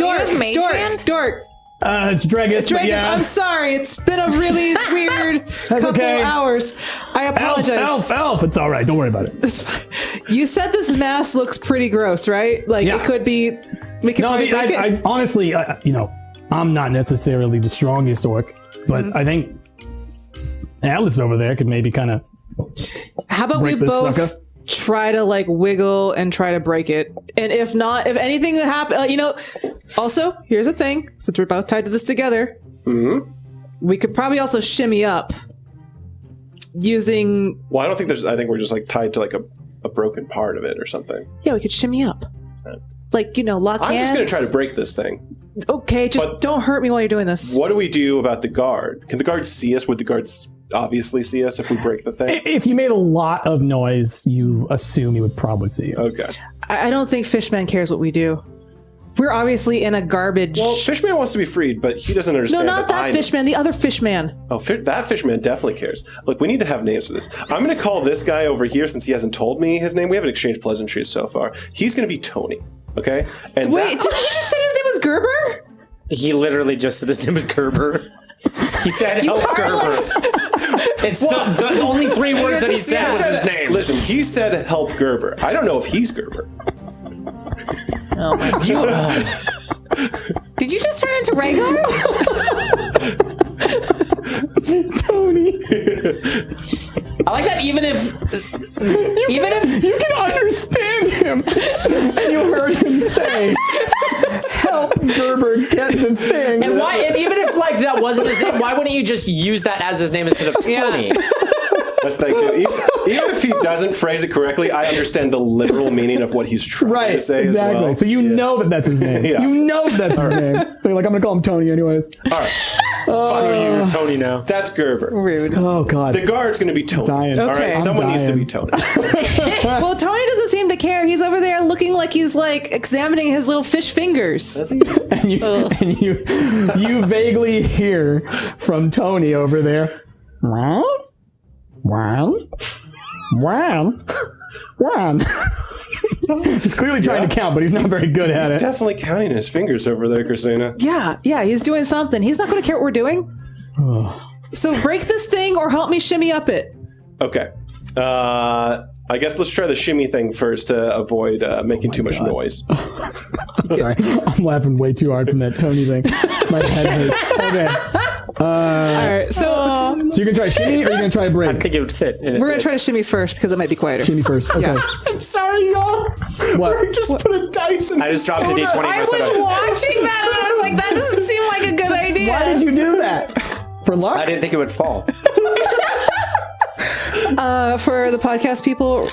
[SPEAKER 5] have mage hand?
[SPEAKER 4] Dork.
[SPEAKER 2] It's Dragus. But
[SPEAKER 4] Dragus,
[SPEAKER 2] yeah.
[SPEAKER 4] I'm sorry. It's been a really weird couple
[SPEAKER 2] okay.
[SPEAKER 4] hours. I apologize.
[SPEAKER 2] Elf. It's all right. Don't worry about it.
[SPEAKER 4] It's fine. You said this mask looks pretty gross, right? Like
[SPEAKER 2] Yeah.
[SPEAKER 4] it could be. We could
[SPEAKER 2] No,
[SPEAKER 4] probably break it.
[SPEAKER 2] I honestly, I'm not necessarily the strongest orc, but I think Atlas over there could maybe kind of.
[SPEAKER 4] How about we
[SPEAKER 2] break this
[SPEAKER 4] both
[SPEAKER 2] sucker.
[SPEAKER 4] try to like wiggle and try to break it? And if not, if anything that happens, also, here's the thing. Since we're both tied to this together, we could probably also shimmy up using.
[SPEAKER 6] Well, I don't think I think we're just like tied to like a broken part of it or something.
[SPEAKER 4] Yeah, we could shimmy up. Like, lock hands.
[SPEAKER 6] I'm just going to try to break this thing.
[SPEAKER 4] Okay, just don't hurt me while you're doing this.
[SPEAKER 6] What do we do about the guard? Can the guard see us? Would the guards obviously see us if we break the thing?
[SPEAKER 2] If you made a lot of noise, you assume he would probably see you.
[SPEAKER 6] Okay.
[SPEAKER 4] I don't think Fishman cares what we do. We're obviously in a garbage.
[SPEAKER 6] Well, Fishman wants to be freed, but he doesn't
[SPEAKER 4] no,
[SPEAKER 6] understand.
[SPEAKER 4] not that Fishman. The other Fishman.
[SPEAKER 6] Oh, that Fishman definitely cares. Look, we need to have names for this. I'm going to call this guy over here, since he hasn't told me his name. We haven't exchanged pleasantries so far. He's going to be Tony. Okay? And
[SPEAKER 4] Wait, did he just say his name was Gerber?
[SPEAKER 3] He literally just said his name was Gerber. He said help Gerber. It's the only 3 words that he said was his name.
[SPEAKER 6] Listen, he said help Gerber. I don't know if he's Gerber.
[SPEAKER 5] Oh my god. Did you just turn into Rhaegar?
[SPEAKER 2] Tony.
[SPEAKER 3] I like that even if
[SPEAKER 2] You can understand him. And you heard him say, help Gerber get the thing.
[SPEAKER 3] and even if like that wasn't his name, why wouldn't you just use that as his name instead of Tony?
[SPEAKER 6] That's the thing, too. Even if he doesn't phrase it correctly, I understand the literal meaning of what he's trying to say
[SPEAKER 2] exactly.
[SPEAKER 6] as well.
[SPEAKER 2] So you know that's his name.
[SPEAKER 6] Yeah.
[SPEAKER 2] You know that's his name. So you're like, I'm going to call him Tony anyways.
[SPEAKER 6] All right.
[SPEAKER 3] You're Tony now.
[SPEAKER 6] That's Gerber.
[SPEAKER 4] Rude.
[SPEAKER 2] Oh, God.
[SPEAKER 6] The guard's going to be Tony.
[SPEAKER 2] Dying.
[SPEAKER 6] All
[SPEAKER 4] Okay.
[SPEAKER 6] right?
[SPEAKER 4] I'm
[SPEAKER 6] Someone needs to
[SPEAKER 2] dying.
[SPEAKER 6] be Tony.
[SPEAKER 4] Well, Tony doesn't seem to care. He's over there looking like he's like examining his little fish fingers.
[SPEAKER 2] And you vaguely hear from Tony over there. Wow. He's clearly trying to count, but he's not very good at
[SPEAKER 6] He's
[SPEAKER 2] it.
[SPEAKER 6] definitely counting his fingers over there, Christina.
[SPEAKER 4] Yeah, he's doing something. He's not going to care what we're doing. So break this thing or help me shimmy up it.
[SPEAKER 6] Okay. I guess let's try the shimmy thing first to avoid making too much noise.
[SPEAKER 2] Sorry, I'm laughing way too hard from that Tony thing. My head hurts. Okay.
[SPEAKER 4] All right, so
[SPEAKER 2] So you're gonna try shimmy or you're gonna try break?
[SPEAKER 3] I think it would fit.
[SPEAKER 4] we're going to try to shimmy first because it might be quieter.
[SPEAKER 2] Shimmy first. Okay.
[SPEAKER 4] Yeah.
[SPEAKER 6] I'm sorry, y'all.
[SPEAKER 2] What?
[SPEAKER 6] We just put a dice in
[SPEAKER 3] I just dropped a
[SPEAKER 6] soda.
[SPEAKER 3] D20
[SPEAKER 5] I was
[SPEAKER 3] myself.
[SPEAKER 5] watching that and I was like, that doesn't seem like a good idea.
[SPEAKER 2] Why did you do that? For luck?
[SPEAKER 3] I didn't think it would fall.
[SPEAKER 4] For the podcast people,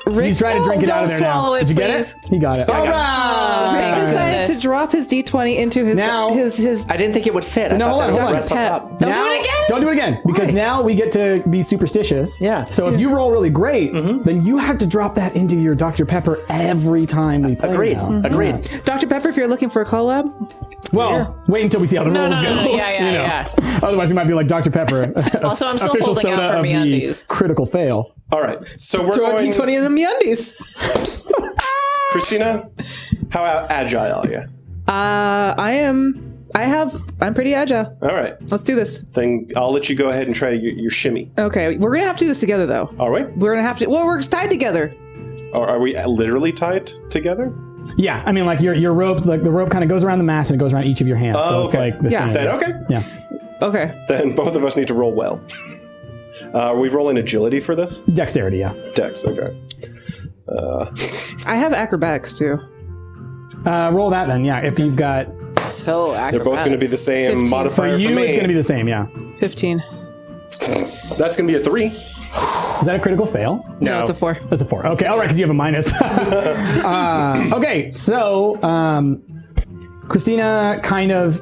[SPEAKER 4] Rick
[SPEAKER 2] He's trying to drink it out of there now.
[SPEAKER 5] swallow it,
[SPEAKER 2] Did you get
[SPEAKER 5] please.
[SPEAKER 2] it? He got it. All right.
[SPEAKER 5] Thank
[SPEAKER 4] decided
[SPEAKER 5] goodness.
[SPEAKER 4] to drop his D20 into his
[SPEAKER 2] Now-
[SPEAKER 4] his.
[SPEAKER 3] I didn't think it would fit. I
[SPEAKER 2] No,
[SPEAKER 3] thought
[SPEAKER 2] hold on,
[SPEAKER 3] that
[SPEAKER 2] hold
[SPEAKER 3] would
[SPEAKER 2] on.
[SPEAKER 3] rest on
[SPEAKER 4] Pet.
[SPEAKER 3] top.
[SPEAKER 5] Don't do it again?
[SPEAKER 2] Don't do it again, because now we get to be superstitious.
[SPEAKER 3] Yeah.
[SPEAKER 2] So if you roll really great, then you have to drop that into your Dr. Pepper every time we play.
[SPEAKER 3] Agreed.
[SPEAKER 2] now.
[SPEAKER 3] Agreed.
[SPEAKER 4] Dr. Pepper, if you're looking for a collab,
[SPEAKER 2] Well, wait until we see how the rolls
[SPEAKER 5] no,
[SPEAKER 2] go.
[SPEAKER 5] no. Yeah, yeah.
[SPEAKER 2] Otherwise, we might be like Dr. Pepper.
[SPEAKER 5] Also, I'm still
[SPEAKER 2] official
[SPEAKER 5] holding out
[SPEAKER 2] soda
[SPEAKER 5] for
[SPEAKER 2] of the
[SPEAKER 5] MeUndies.
[SPEAKER 2] critical fail.
[SPEAKER 6] All right. So we're
[SPEAKER 4] throw a
[SPEAKER 6] going.
[SPEAKER 4] D20 into MeUndies.
[SPEAKER 6] Christina, how agile are you?
[SPEAKER 4] I'm pretty agile.
[SPEAKER 6] All right.
[SPEAKER 4] Let's do this.
[SPEAKER 6] Then I'll let you go ahead and try your shimmy.
[SPEAKER 4] Okay, we're gonna have to do this together though.
[SPEAKER 6] Are we?
[SPEAKER 4] We're gonna have to. Well, we're tied together.
[SPEAKER 6] Or are we literally tied together?
[SPEAKER 2] Yeah, I mean, like your ropes, like the rope kind of goes around the mast and it goes around each of your hands.
[SPEAKER 6] Oh,
[SPEAKER 2] so
[SPEAKER 6] okay.
[SPEAKER 2] it's like the
[SPEAKER 4] Yeah.
[SPEAKER 2] same.
[SPEAKER 6] Then okay.
[SPEAKER 2] Yeah.
[SPEAKER 4] Okay.
[SPEAKER 6] Then both of us need to roll well. Are we rolling agility for this?
[SPEAKER 2] Dexterity, yeah.
[SPEAKER 6] Dex. Okay.
[SPEAKER 4] I have acrobatics too.
[SPEAKER 2] Roll that then, yeah. If you've got,
[SPEAKER 5] So acrobatic.
[SPEAKER 6] They're both going to be the same
[SPEAKER 4] 15.
[SPEAKER 2] for
[SPEAKER 6] modifier
[SPEAKER 2] you,
[SPEAKER 6] for me.
[SPEAKER 2] it's going to be the same, yeah.
[SPEAKER 4] 15.
[SPEAKER 6] That's going to be a 3.
[SPEAKER 2] Is that a critical fail?
[SPEAKER 4] No, it's a 4.
[SPEAKER 2] That's a 4. Okay, all right, because you have a minus. Okay, so Christina kind of,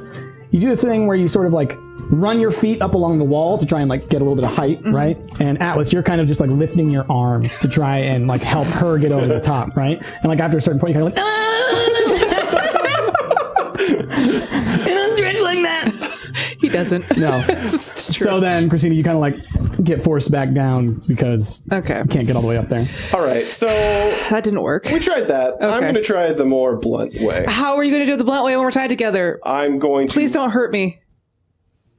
[SPEAKER 2] you do this thing where you sort of like run your feet up along the wall to try and like get a little bit of height, right? And Atlas, you're kind of just like lifting your arm to try and like help her get over the top, right? And like after a certain point, you're kind of like, it doesn't stretch like that.
[SPEAKER 4] He doesn't.
[SPEAKER 2] No.
[SPEAKER 4] This is true.
[SPEAKER 2] So then, Christina, you kind of like get forced back down because
[SPEAKER 4] Okay.
[SPEAKER 2] you can't get all the way up there.
[SPEAKER 6] All right. So
[SPEAKER 4] That didn't work.
[SPEAKER 6] we tried that. I'm going to try the more blunt way.
[SPEAKER 4] How are you going to do it the blunt way when we're tied together?
[SPEAKER 6] I'm going to.
[SPEAKER 4] Please don't hurt me.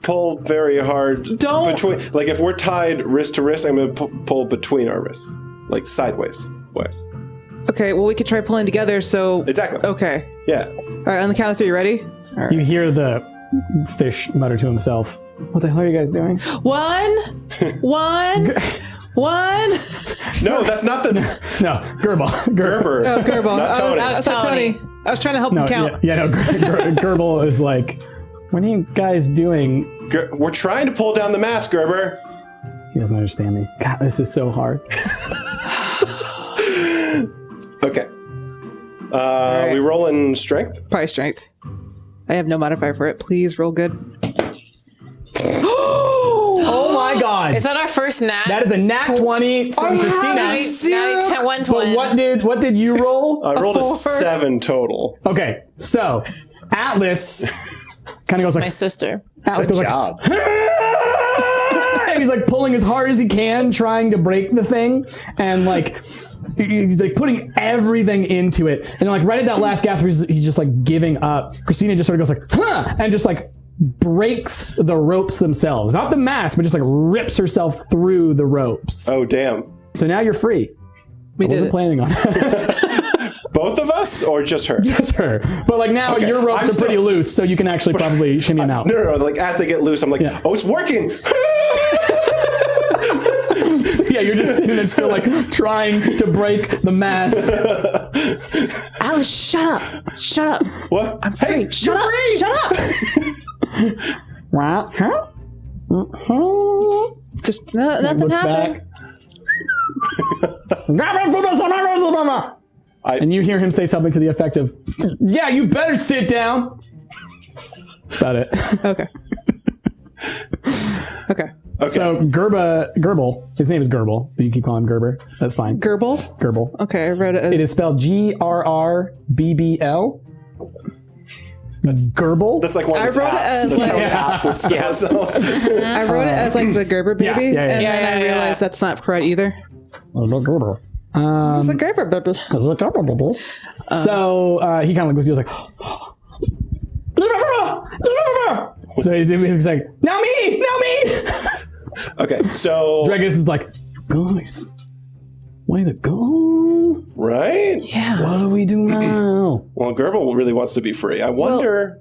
[SPEAKER 6] pull very hard.
[SPEAKER 4] Don't.
[SPEAKER 6] Between, like, if we're tied wrist to wrist, I'm going to pull between our wrists. Like, sideways. Ways.
[SPEAKER 4] Okay, well, we could try pulling together, so...
[SPEAKER 6] Exactly.
[SPEAKER 4] Okay.
[SPEAKER 6] Yeah.
[SPEAKER 4] All right, on the count of 3, ready? All right.
[SPEAKER 2] You hear the fish mutter to himself. What the hell are you guys doing?
[SPEAKER 4] 1.
[SPEAKER 6] No, that's not the...
[SPEAKER 2] No, Gerbil.
[SPEAKER 6] Gerber.
[SPEAKER 4] Oh, Gerbil.
[SPEAKER 6] Not Tony.
[SPEAKER 4] I thought Tony. I was trying to help him count.
[SPEAKER 2] No, Gerbil is like, what are you guys doing?
[SPEAKER 6] We're trying to pull down the mast, Gerber.
[SPEAKER 2] He doesn't understand me. God, this is so hard.
[SPEAKER 6] Okay.
[SPEAKER 4] right.
[SPEAKER 6] We roll in strength?
[SPEAKER 4] Probably strength. I have no modifier for it. Please roll good.
[SPEAKER 2] Oh my God!
[SPEAKER 5] Is that our first nat?
[SPEAKER 2] That is a nat 20 from Christina.
[SPEAKER 5] Natty 120.
[SPEAKER 2] But what did you roll?
[SPEAKER 6] I rolled a 7 total.
[SPEAKER 2] Okay, so Atlas kind of goes
[SPEAKER 5] My
[SPEAKER 2] like,
[SPEAKER 5] sister.
[SPEAKER 2] Atlas goes
[SPEAKER 3] Job.
[SPEAKER 2] like, and he's like pulling as hard as he can, trying to break the thing, and like he's like putting everything into it. And then like right at that last gasp, where he's just like giving up. Christina just sort of goes like, huh, and just like breaks the ropes themselves, not the mast, but just like rips herself through the ropes.
[SPEAKER 6] Oh, damn.
[SPEAKER 2] So now you're free.
[SPEAKER 4] We
[SPEAKER 2] I
[SPEAKER 4] did
[SPEAKER 2] wasn't
[SPEAKER 4] it.
[SPEAKER 2] planning on it.
[SPEAKER 6] Both of us or just her?
[SPEAKER 2] Just her. But like now
[SPEAKER 6] Okay,
[SPEAKER 2] your ropes
[SPEAKER 6] I'm
[SPEAKER 2] are pretty
[SPEAKER 6] still-
[SPEAKER 2] loose, so you can actually probably shimmy them out.
[SPEAKER 6] No. Like as they get loose, I'm like,
[SPEAKER 2] Yeah.
[SPEAKER 6] oh, it's working.
[SPEAKER 2] Yeah, you're just sitting there still like trying to break the mast.
[SPEAKER 4] Alice, shut up. Shut up.
[SPEAKER 6] What? I'm
[SPEAKER 4] Free. Shut up. Shut up.
[SPEAKER 2] Right? Huh?
[SPEAKER 4] Just nothing
[SPEAKER 2] Looks
[SPEAKER 4] happened.
[SPEAKER 2] back. And you hear him say something to the effect of, yeah, you better sit down. That's about it.
[SPEAKER 4] Okay. Okay.
[SPEAKER 6] Okay.
[SPEAKER 2] So Gerbil, his name is Gerbil, but you keep calling him Gerber. That's fine.
[SPEAKER 4] Gerbil.
[SPEAKER 2] Gerbil.
[SPEAKER 4] Okay, I wrote it as...
[SPEAKER 2] It is spelled Grrbbl. That's Gerbil.
[SPEAKER 6] That's like one of those
[SPEAKER 4] I wrote it
[SPEAKER 6] apps.
[SPEAKER 4] as
[SPEAKER 6] That's
[SPEAKER 4] like-
[SPEAKER 6] how the app would spell itself.
[SPEAKER 4] I wrote it as like the Gerber baby,
[SPEAKER 2] yeah, yeah.
[SPEAKER 4] and
[SPEAKER 5] Yeah,
[SPEAKER 4] then I
[SPEAKER 5] yeah,
[SPEAKER 4] realized that's not correct either.
[SPEAKER 2] Gerbil.
[SPEAKER 4] It's a Gerber baby.
[SPEAKER 2] So he kind of looks like, so he's like, now me.
[SPEAKER 6] Okay, so
[SPEAKER 2] Dragus is like, guys, way to go.
[SPEAKER 6] right?
[SPEAKER 5] Yeah.
[SPEAKER 2] What do we do now?
[SPEAKER 6] Well, Gerbil really wants to be free. I wonder.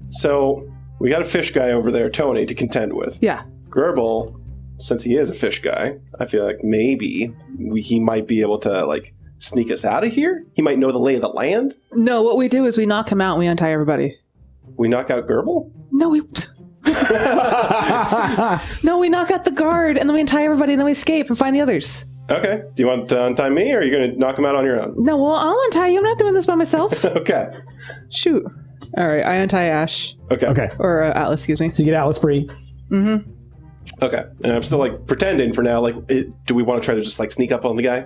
[SPEAKER 6] So we got a fish guy over there, Tony, to contend with.
[SPEAKER 4] Yeah.
[SPEAKER 6] Gerbil, since he is a fish guy, I feel like maybe he might be able to like sneak us out of here. He might know the lay of the land.
[SPEAKER 4] No, what we do is we knock him out and we untie everybody.
[SPEAKER 6] We knock out Gerbil.
[SPEAKER 4] No, we... No, we knock out the guard and then we untie everybody and then we escape and find the others.
[SPEAKER 6] Okay. Do you want to untie me, or are you going to knock him out on your own?
[SPEAKER 4] No, well, I'll untie you. I'm not doing this by myself.
[SPEAKER 6] Okay.
[SPEAKER 4] Shoot. All right, I untie Ash.
[SPEAKER 6] Okay.
[SPEAKER 2] Okay,
[SPEAKER 4] Or Atlas, excuse me.
[SPEAKER 2] so you get Atlas free.
[SPEAKER 6] Okay. And I'm still like pretending for now. Like, do we want to try to just like sneak up on the guy?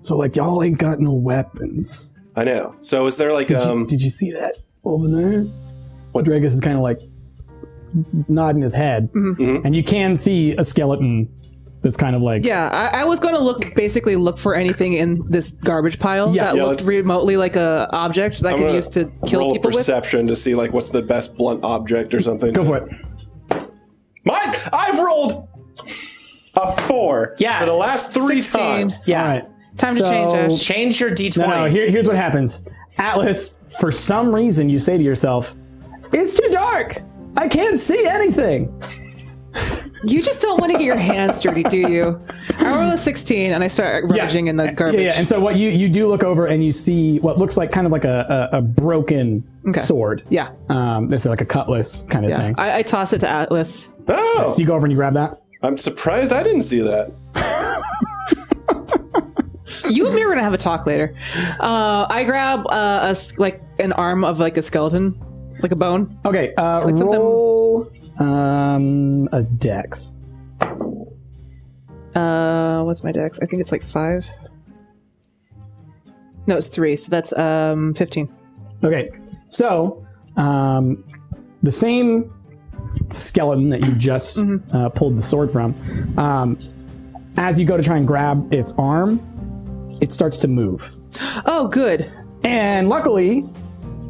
[SPEAKER 2] So like y'all ain't got no weapons.
[SPEAKER 6] I know. So is there like
[SPEAKER 2] Did you see that over there? What Dragus is kind of like nodding his head, and you can see a skeleton that's kind of like
[SPEAKER 4] Yeah, I was going to look for anything in this garbage pile
[SPEAKER 2] Yeah.
[SPEAKER 4] that
[SPEAKER 6] Yeah,
[SPEAKER 4] looked
[SPEAKER 6] let's-
[SPEAKER 4] remotely like a object that I
[SPEAKER 6] I'm
[SPEAKER 4] could
[SPEAKER 6] gonna
[SPEAKER 4] use to kill
[SPEAKER 6] roll
[SPEAKER 4] people
[SPEAKER 6] a perception to see like what's the best blunt object or something.
[SPEAKER 2] Go for it.
[SPEAKER 6] Mine! I've rolled a 4
[SPEAKER 3] Yeah.
[SPEAKER 6] for the last 3
[SPEAKER 4] 16.
[SPEAKER 6] times.
[SPEAKER 3] Yeah.
[SPEAKER 2] All right.
[SPEAKER 4] with. Time to change, Ash.
[SPEAKER 3] Change your D20.
[SPEAKER 2] No, here's what happens. Atlas, for some reason, you say to yourself, "It's too dark. I can't see anything."
[SPEAKER 4] You just don't want to get your hands dirty, do you? I roll a 16 and I start rummaging in the garbage.
[SPEAKER 2] Yeah. And so what you do look over and you see what looks like kind of like a broken sword.
[SPEAKER 4] Yeah.
[SPEAKER 2] This is like a cutlass kind of thing.
[SPEAKER 4] I toss it to Atlas.
[SPEAKER 6] Oh!
[SPEAKER 2] So you go over and you grab that.
[SPEAKER 6] I'm surprised I didn't see that.
[SPEAKER 4] You and me are gonna have a talk later. I grab like an arm of like a skeleton, like a bone.
[SPEAKER 2] Okay.
[SPEAKER 4] something-
[SPEAKER 2] Roll a dex.
[SPEAKER 4] What's my dex? I think it's like 5. No, it's 3. So that's 15.
[SPEAKER 2] Okay. So the same skeleton that you just pulled the sword from, as you go to try and grab its arm, it starts to move.
[SPEAKER 4] Oh, good.
[SPEAKER 2] And luckily,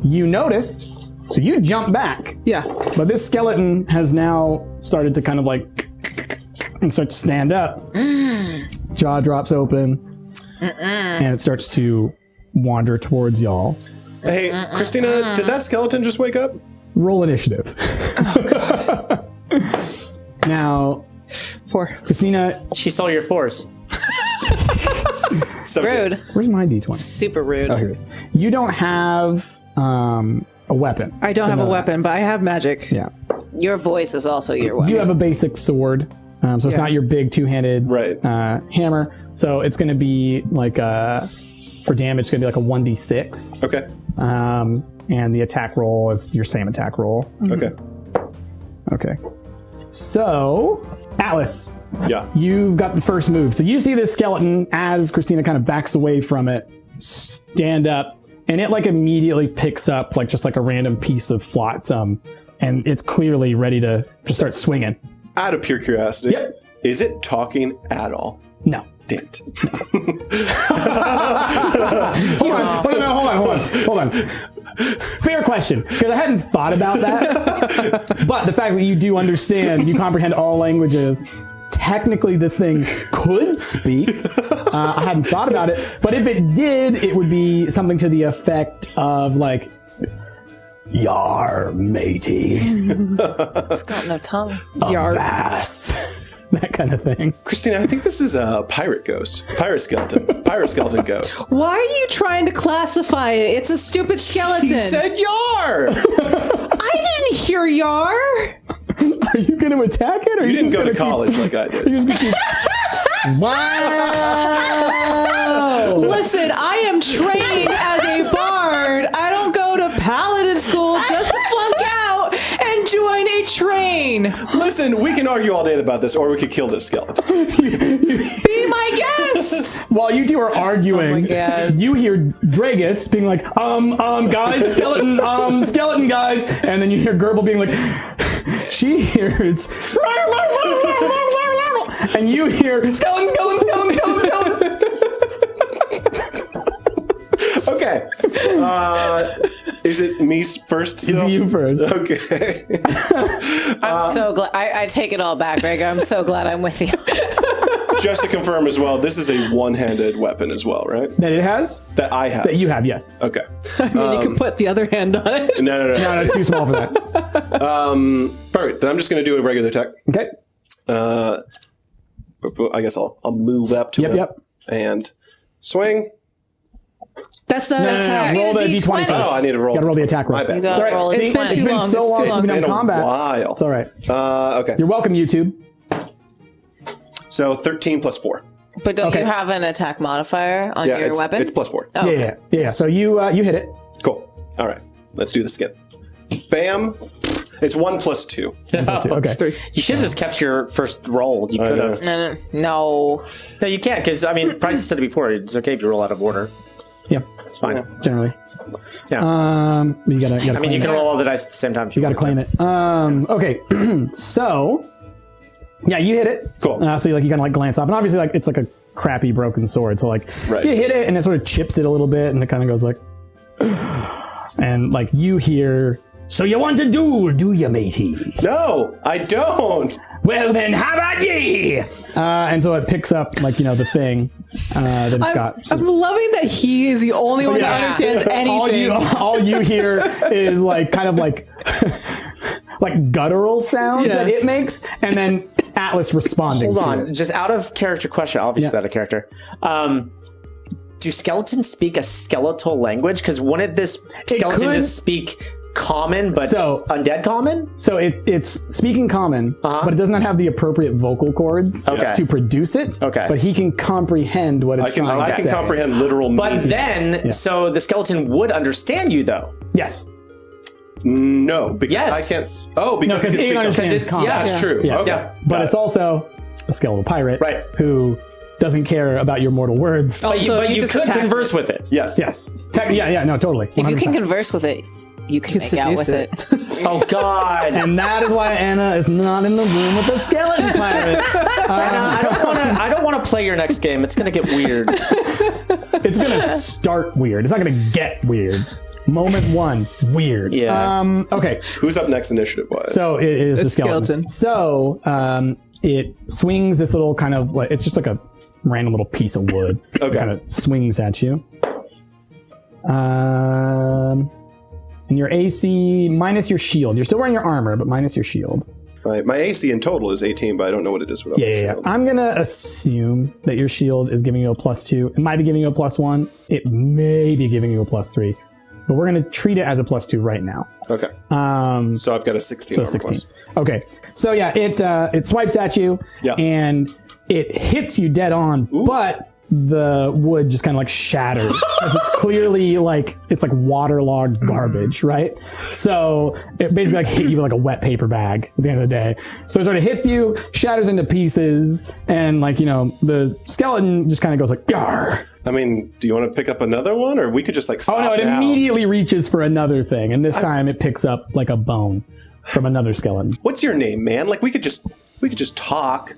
[SPEAKER 2] you noticed So you jump back,
[SPEAKER 4] Yeah.
[SPEAKER 2] but this skeleton has now started to kind of like and start to stand up. Jaw drops open, and it starts to wander towards y'all.
[SPEAKER 6] Hey, Christina, did that skeleton just wake up?
[SPEAKER 2] Roll initiative. Now,
[SPEAKER 4] 4.
[SPEAKER 2] Christina,
[SPEAKER 3] She saw your force.
[SPEAKER 6] 17.
[SPEAKER 5] Rude.
[SPEAKER 2] where's my d20?
[SPEAKER 5] Super rude.
[SPEAKER 2] Oh, here it is. You don't have a weapon.
[SPEAKER 4] I don't
[SPEAKER 2] So
[SPEAKER 4] have a
[SPEAKER 2] no.
[SPEAKER 4] weapon, but I have magic.
[SPEAKER 2] Yeah.
[SPEAKER 5] Your voice is also your weapon.
[SPEAKER 2] You have a basic sword, so it's
[SPEAKER 4] Yeah.
[SPEAKER 2] not your big two-handed
[SPEAKER 6] Right.
[SPEAKER 2] hammer. So it's going to be like for damage, it's going to be like a 1d6.
[SPEAKER 6] Okay.
[SPEAKER 2] And the attack roll is your same attack roll.
[SPEAKER 6] Okay.
[SPEAKER 2] Okay. So, Atlas,
[SPEAKER 6] Yeah.
[SPEAKER 2] you've got the first move. So you see this skeleton as Christina kind of backs away from it, stand up, and it like immediately picks up like just like a random piece of flotsam, and it's clearly ready to start swinging.
[SPEAKER 6] Out of pure curiosity,
[SPEAKER 2] Yep.
[SPEAKER 6] is it talking at all?
[SPEAKER 2] No.
[SPEAKER 6] Damn it.
[SPEAKER 2] Hold on. Fair question, because I hadn't thought about that. But the fact that you do understand, you comprehend all languages, technically this thing could speak. I hadn't thought about it, but if it did, it would be something to the effect of like, "Yar, matey,
[SPEAKER 5] It's got no tongue.
[SPEAKER 2] avast." That kind of thing.
[SPEAKER 6] Christina, I think this is a pirate ghost. Pirate skeleton. Pirate skeleton ghost.
[SPEAKER 4] Why are you trying to classify it? It's a stupid skeleton.
[SPEAKER 6] He said yar!
[SPEAKER 4] I didn't hear Yar.
[SPEAKER 2] Are you going to attack it, or
[SPEAKER 6] You didn't
[SPEAKER 2] just
[SPEAKER 6] go to
[SPEAKER 2] gonna keep-
[SPEAKER 6] college like I did.
[SPEAKER 2] Wow!
[SPEAKER 4] Listen, I am trained as a bard. I don't go to paladin school just to flunk out and join a train.
[SPEAKER 6] Listen, we can argue all day about this, or we could kill this skeleton.
[SPEAKER 4] Be my guest.
[SPEAKER 2] While you two are arguing,
[SPEAKER 5] Oh my God.
[SPEAKER 2] you hear Dragus being like, guys, skeleton guys, and then you hear Gerbil being like, she hears, and you hear skeleton.
[SPEAKER 6] Okay. Is it me first still?
[SPEAKER 2] It's you first.
[SPEAKER 6] Okay.
[SPEAKER 5] I'm so glad. I take it all back, Greg. I'm so glad I'm with you.
[SPEAKER 6] Just to confirm as well, this is a one-handed weapon as well, right?
[SPEAKER 2] That it has?
[SPEAKER 6] That I have.
[SPEAKER 2] That you have, yes.
[SPEAKER 6] Okay.
[SPEAKER 4] I mean, you can put the other hand on it.
[SPEAKER 6] No.
[SPEAKER 2] No, it's too small for that.
[SPEAKER 6] Perfect. Then I'm just going to do a regular attack.
[SPEAKER 2] Okay.
[SPEAKER 6] I guess I'll move up to it.
[SPEAKER 2] Yep.
[SPEAKER 6] And swing.
[SPEAKER 4] That's not an attack.
[SPEAKER 2] Roll the d20 first.
[SPEAKER 6] Oh, I need to roll.
[SPEAKER 2] You gotta roll the attack roll.
[SPEAKER 6] My bad.
[SPEAKER 5] You gotta
[SPEAKER 2] It's all right.
[SPEAKER 5] roll.
[SPEAKER 2] See,
[SPEAKER 5] It's been
[SPEAKER 2] it's
[SPEAKER 5] too
[SPEAKER 2] been
[SPEAKER 5] long.
[SPEAKER 2] so
[SPEAKER 5] It's
[SPEAKER 2] long
[SPEAKER 5] too
[SPEAKER 2] since we've been
[SPEAKER 6] Been
[SPEAKER 2] in
[SPEAKER 6] a
[SPEAKER 2] combat.
[SPEAKER 6] while.
[SPEAKER 2] It's all right.
[SPEAKER 6] Okay.
[SPEAKER 2] You're welcome, YouTube.
[SPEAKER 6] So 13 plus 4.
[SPEAKER 5] But don't
[SPEAKER 2] Okay.
[SPEAKER 5] you have an attack modifier on
[SPEAKER 6] Yeah,
[SPEAKER 5] your
[SPEAKER 6] it's,
[SPEAKER 5] weapon?
[SPEAKER 6] it's plus 4.
[SPEAKER 5] Oh.
[SPEAKER 2] Yeah. So you hit it.
[SPEAKER 6] Cool. All right. Let's do this again. Bam. It's 1 plus 2.
[SPEAKER 2] Okay.
[SPEAKER 3] You should have just kept your first roll. You could have.
[SPEAKER 5] No.
[SPEAKER 3] No, you can't, because, I mean, Price said it before. It's okay if you roll out of order.
[SPEAKER 2] Yeah.
[SPEAKER 3] It's fine.
[SPEAKER 2] Generally.
[SPEAKER 3] Yeah.
[SPEAKER 2] You gotta.
[SPEAKER 3] I mean, you can roll all the dice at the same time.
[SPEAKER 2] You gotta claim it. Okay. So. Yeah, you hit it.
[SPEAKER 6] Cool.
[SPEAKER 2] So you kind of like glance up, and obviously like it's like a crappy broken sword. So like
[SPEAKER 6] Right.
[SPEAKER 2] you hit it, and it sort of chips it a little bit, and it kind of goes like, and like you hear. So you want to do you, matey?
[SPEAKER 6] No, I don't.
[SPEAKER 2] Well then, how about ye? And so it picks up like the thing that it's got.
[SPEAKER 4] I'm loving that he is the only one that understands anything.
[SPEAKER 2] All you hear is like kind of like like guttural sounds that it makes, and then Atlas responding.
[SPEAKER 3] Hold
[SPEAKER 2] to
[SPEAKER 3] on.
[SPEAKER 2] it.
[SPEAKER 3] Just out of character question, obviously
[SPEAKER 2] Yeah.
[SPEAKER 3] out of character. Do skeletons speak a skeletal language? Because wouldn't this skeleton
[SPEAKER 2] could.
[SPEAKER 3] just speak common, but
[SPEAKER 2] So-
[SPEAKER 3] undead common?
[SPEAKER 2] So it's speaking common, but it does not have the appropriate vocal cords
[SPEAKER 3] Okay.
[SPEAKER 2] to produce it.
[SPEAKER 3] Okay.
[SPEAKER 2] But he can comprehend what it's trying
[SPEAKER 6] I
[SPEAKER 2] to
[SPEAKER 6] can
[SPEAKER 2] say.
[SPEAKER 6] comprehend literal
[SPEAKER 3] But
[SPEAKER 6] meanings.
[SPEAKER 3] then, so the skeleton would understand you, though.
[SPEAKER 2] Yes.
[SPEAKER 6] No, because
[SPEAKER 3] Yes.
[SPEAKER 6] I can't. Because
[SPEAKER 2] No,
[SPEAKER 6] it can
[SPEAKER 2] because
[SPEAKER 6] speak.
[SPEAKER 2] it understands
[SPEAKER 3] it's-
[SPEAKER 2] common.
[SPEAKER 3] yeah.
[SPEAKER 6] That's true.
[SPEAKER 2] Yeah.
[SPEAKER 6] Okay.
[SPEAKER 3] Yeah.
[SPEAKER 2] But
[SPEAKER 6] Got
[SPEAKER 2] it's
[SPEAKER 6] it.
[SPEAKER 2] also a skeletal pirate
[SPEAKER 3] Right.
[SPEAKER 2] who doesn't care about your mortal words.
[SPEAKER 3] But you,
[SPEAKER 4] Also,
[SPEAKER 3] but
[SPEAKER 4] you
[SPEAKER 3] you
[SPEAKER 4] just
[SPEAKER 3] could
[SPEAKER 4] attacked
[SPEAKER 3] converse with it.
[SPEAKER 6] Yes.
[SPEAKER 2] Yes. No, totally.
[SPEAKER 5] If you can
[SPEAKER 2] 100%.
[SPEAKER 5] converse with it, you can make out with
[SPEAKER 4] seduce
[SPEAKER 5] it.
[SPEAKER 3] Oh, God.
[SPEAKER 2] And that is why Anna is not in the room with the skeleton pirate.
[SPEAKER 3] I don't want to play your next game. It's going to get weird.
[SPEAKER 2] It's going to start weird. It's not going to get weird. Moment 1. Weird.
[SPEAKER 3] Yeah.
[SPEAKER 2] Okay.
[SPEAKER 6] Who's up next initiative-wise?
[SPEAKER 2] So it is the
[SPEAKER 4] skeleton.
[SPEAKER 2] So it swings this little kind of like, it's just like a random little piece of wood.
[SPEAKER 6] Okay.
[SPEAKER 2] Kind of swings at you. And your AC minus your shield. You're still wearing your armor, but minus your shield.
[SPEAKER 6] My AC in total is 18, but I don't know what it is without the
[SPEAKER 2] Yeah.
[SPEAKER 6] shield.
[SPEAKER 2] I'm going to assume that your shield is giving you a +2. It might be giving you a +1. It may be giving you a +3. But we're going to treat it as a +2 right now.
[SPEAKER 6] Okay. So I've got a 16.
[SPEAKER 2] So
[SPEAKER 6] armor
[SPEAKER 2] 16.
[SPEAKER 6] class.
[SPEAKER 2] Okay. So yeah, it swipes at you,
[SPEAKER 6] Yeah.
[SPEAKER 2] and it hits you dead on, but the wood just kind of like shatters. As it's clearly like it's like waterlogged garbage, right? So it basically like hit you with like a wet paper bag at the end of the day. So it sort of hits you, shatters into pieces, and like, you know, the skeleton just kind of goes like, "Yarr."
[SPEAKER 6] I mean, do you want to pick up another one, or we could just like stop
[SPEAKER 2] Oh no, it
[SPEAKER 6] now?
[SPEAKER 2] immediately reaches for another thing, and this time it picks up like a bone from another skeleton.
[SPEAKER 6] What's your name, man? Like we could just talk.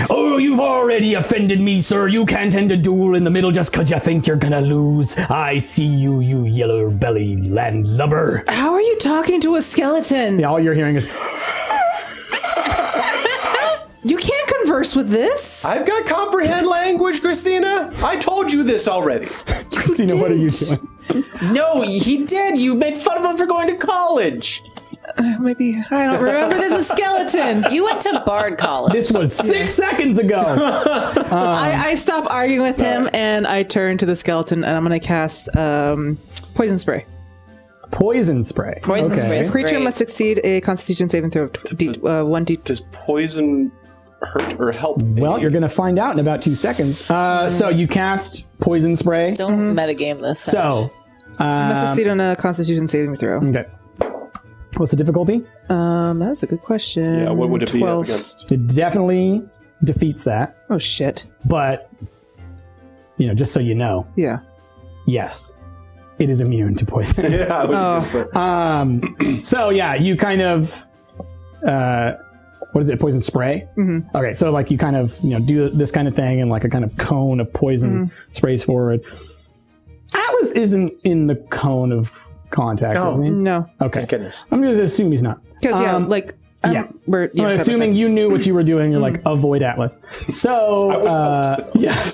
[SPEAKER 2] Oh, you've already offended me, sir. You can't end a duel in the middle just because you think you're gonna lose. I see you, you yellow-bellied landlubber.
[SPEAKER 4] How are you talking to a skeleton?
[SPEAKER 2] Yeah, all you're hearing is,
[SPEAKER 4] You can't converse with this.
[SPEAKER 6] I've got comprehend language, Christina. I told you this already.
[SPEAKER 2] Christina, what are you doing?
[SPEAKER 3] No, he did. You made fun of him for going to college.
[SPEAKER 4] Maybe I don't remember. There's a skeleton.
[SPEAKER 5] You went to Bard College.
[SPEAKER 2] This was 6 seconds ago.
[SPEAKER 4] I stop arguing with him and I turn to the skeleton and I'm going to cast poison spray.
[SPEAKER 2] Poison spray.
[SPEAKER 5] Poison spray is
[SPEAKER 4] Creature
[SPEAKER 5] great.
[SPEAKER 4] must succeed a Constitution saving throw of 1d.
[SPEAKER 6] Does poison hurt or help?
[SPEAKER 2] Well, you're gonna find out in about 2 seconds. So you cast poison spray.
[SPEAKER 5] Don't metagame this.
[SPEAKER 2] So,
[SPEAKER 4] Must succeed on a Constitution saving throw.
[SPEAKER 2] okay. What's the difficulty?
[SPEAKER 4] That's a good question.
[SPEAKER 6] Yeah, what would it be up
[SPEAKER 4] 12.
[SPEAKER 6] against?
[SPEAKER 2] It definitely defeats that,
[SPEAKER 4] Oh shit.
[SPEAKER 2] but you know, just so you know,
[SPEAKER 4] Yeah.
[SPEAKER 2] yes, it is immune to poison.
[SPEAKER 6] Yeah, I was gonna say.
[SPEAKER 2] So yeah, you kind of, what is it? Poison spray. Mm-hmm. Okay, so like you kind of, you know, do this kind of thing, and like a kind of cone of poison sprays forward. Atlas isn't in the cone of contact, is he?
[SPEAKER 4] No.
[SPEAKER 2] Okay,
[SPEAKER 3] Thank goodness.
[SPEAKER 2] I'm gonna assume he's not.
[SPEAKER 4] Because
[SPEAKER 2] yeah.
[SPEAKER 4] we're
[SPEAKER 2] I'm assuming you knew what you were doing. You're like, avoid Atlas. So
[SPEAKER 6] would hope so.
[SPEAKER 2] yeah.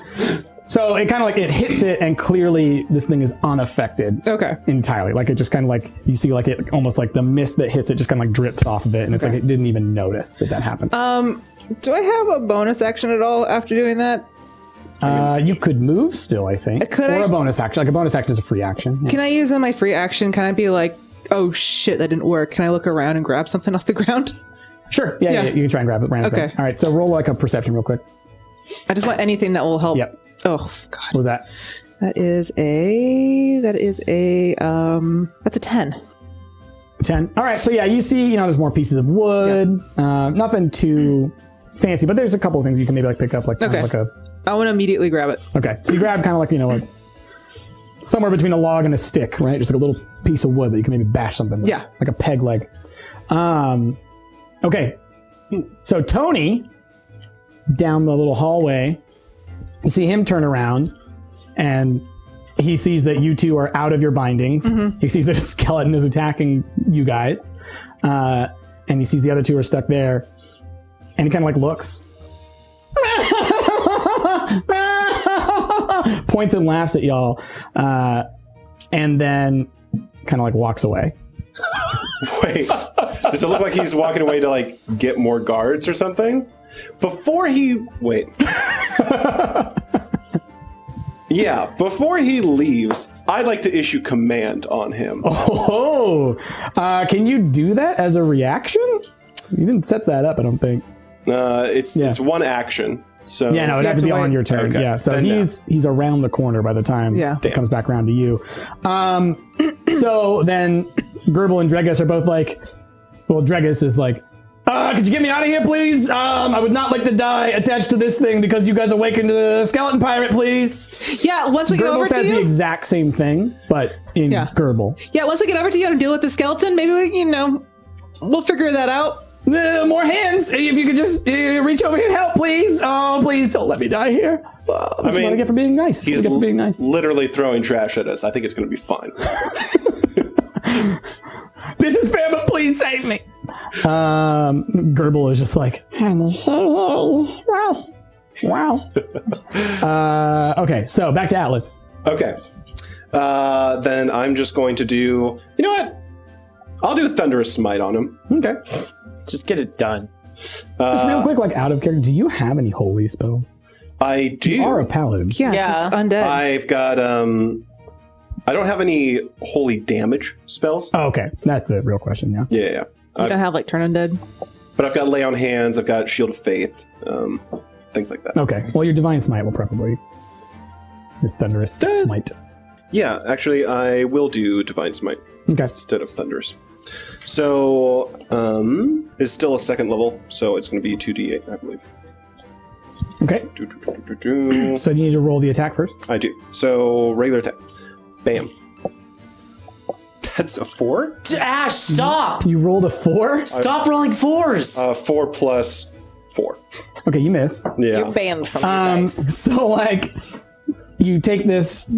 [SPEAKER 2] So it kind of like it hits it, and clearly this thing is unaffected.
[SPEAKER 4] Okay.
[SPEAKER 2] Entirely. Like it just kind of like, you see like it almost like the mist that hits it just kind of like drips off of it, and it's like it didn't even notice that happened.
[SPEAKER 4] Do I have a bonus action at all after doing that?
[SPEAKER 2] You could move still, I think.
[SPEAKER 4] Could
[SPEAKER 2] or
[SPEAKER 4] I-
[SPEAKER 2] a bonus action. Like a bonus action is a free action. Yeah.
[SPEAKER 4] Can I use my free action? Can I be like, oh shit, that didn't work. Can I look around and grab something off the ground?
[SPEAKER 2] Sure. Yeah,
[SPEAKER 4] Yeah.
[SPEAKER 2] you can try and grab it. Random
[SPEAKER 4] Okay.
[SPEAKER 2] thing. All right, so roll like a perception real quick.
[SPEAKER 4] I just want anything that will help.
[SPEAKER 2] Yep.
[SPEAKER 4] Oh god.
[SPEAKER 2] What was that?
[SPEAKER 4] That's a 10.
[SPEAKER 2] 10. All right, so yeah, you see, you know, there's more pieces of wood. Nothing too fancy, but there's a couple of things you can maybe like pick up, like kind of like a.
[SPEAKER 4] I want to immediately grab it.
[SPEAKER 2] Okay, so you grab kind of like, you know, like somewhere between a log and a stick, right? Just like a little piece of wood that you can maybe bash something with.
[SPEAKER 4] Yeah.
[SPEAKER 2] Like a peg leg. Okay, so Tony, down the little hallway, you see him turn around, and he sees that you two are out of your bindings. He sees that a skeleton is attacking you guys, and he sees the other two are stuck there, and he kind of like looks, points and laughs at y'all, and then kind of like walks away.
[SPEAKER 6] Wait, does it look like he's walking away to like get more guards or something? Before he before he leaves, I'd like to issue command on him.
[SPEAKER 2] Oh, can you do that as a reaction? You didn't set that up, I don't think.
[SPEAKER 6] It's one action. So
[SPEAKER 2] Yeah, no, it'd
[SPEAKER 4] you
[SPEAKER 2] have
[SPEAKER 4] have
[SPEAKER 2] to be
[SPEAKER 4] to
[SPEAKER 2] on
[SPEAKER 4] wait.
[SPEAKER 2] your turn.
[SPEAKER 6] Okay.
[SPEAKER 2] Yeah, so
[SPEAKER 6] Then
[SPEAKER 2] he's around the corner by the time it comes back around to you. So then Gerbil and Dregus are both like, well, Dregus is like, could you get me out of here, please? I would not like to die attached to this thing because you guys awakened the skeleton pirate, please.
[SPEAKER 4] Yeah, once we get
[SPEAKER 2] Gerbil
[SPEAKER 4] over to
[SPEAKER 2] says the
[SPEAKER 4] you.
[SPEAKER 2] exact same thing, but in Gerbil.
[SPEAKER 4] Yeah, once we get over to you and deal with the skeleton, maybe we, we'll figure that out.
[SPEAKER 2] More hands. If you could just reach over here and help, please. Oh, please don't let me die here. That's what I get for being nice.
[SPEAKER 6] He's literally throwing trash at us. I think it's going to be fine.
[SPEAKER 2] This is fair, but please save me. Gerbil is just like, wow. Okay, so back to Atlas.
[SPEAKER 6] Okay. Then I'm just going to do... You know what? I'll do Thunderous Smite on him.
[SPEAKER 2] Okay.
[SPEAKER 3] Just get it done.
[SPEAKER 2] Just real quick, like out of character, do you have any holy spells?
[SPEAKER 6] I do.
[SPEAKER 2] You are a paladin.
[SPEAKER 4] Yeah. It's undead.
[SPEAKER 6] I've got... I don't have any holy damage spells.
[SPEAKER 2] Oh, okay. That's a real question, yeah.
[SPEAKER 6] Yeah.
[SPEAKER 4] You don't have like turn undead?
[SPEAKER 6] But I've got Lay on Hands, I've got Shield of Faith, things like that.
[SPEAKER 2] Okay. Well, your Divine Smite will probably... Your Thunderous Smite.
[SPEAKER 6] Yeah, actually, I will do Divine Smite instead of Thunderous. So, it's still a second level, so it's going to be 2d8, I believe.
[SPEAKER 2] Okay. So you need to roll the attack first?
[SPEAKER 6] I do. So, regular attack. Bam. That's a 4?
[SPEAKER 3] Ash, stop!
[SPEAKER 2] You rolled a 4?
[SPEAKER 3] Stop rolling 4s!
[SPEAKER 6] 4 plus 4.
[SPEAKER 2] Okay, you miss.
[SPEAKER 6] Yeah.
[SPEAKER 5] You're banned from the dice.
[SPEAKER 2] So, like, you take this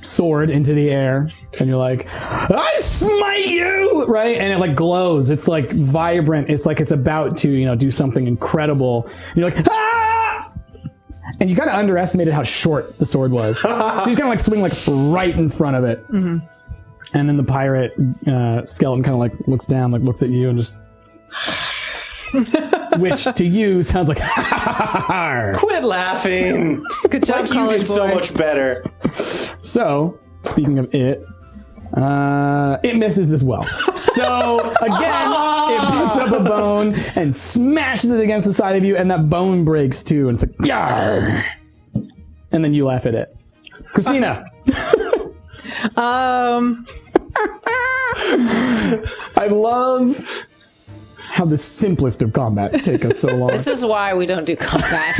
[SPEAKER 2] sword into the air, and you're like, I smite you! Right? And it, like, glows. It's, like, vibrant. It's like it's about to, do something incredible. And you're like, ah! And you kind of underestimated how short the sword was. So you just kind of, like, swing, like, right in front of it. Mm-hmm. And then the pirate skeleton kind of, like, looks down, like, looks at you and just... Which to you sounds like
[SPEAKER 6] Quit laughing.
[SPEAKER 4] Good job,
[SPEAKER 6] like
[SPEAKER 4] college
[SPEAKER 6] you did
[SPEAKER 4] boy.
[SPEAKER 6] so much better.
[SPEAKER 2] So, speaking of it misses as well. So again, it picks up a bone and smashes it against the side of you, and that bone breaks too, and it's like Yarr! And then you laugh at it. Christina. I love how the simplest of combats take us so long.
[SPEAKER 5] This is why we don't do combat.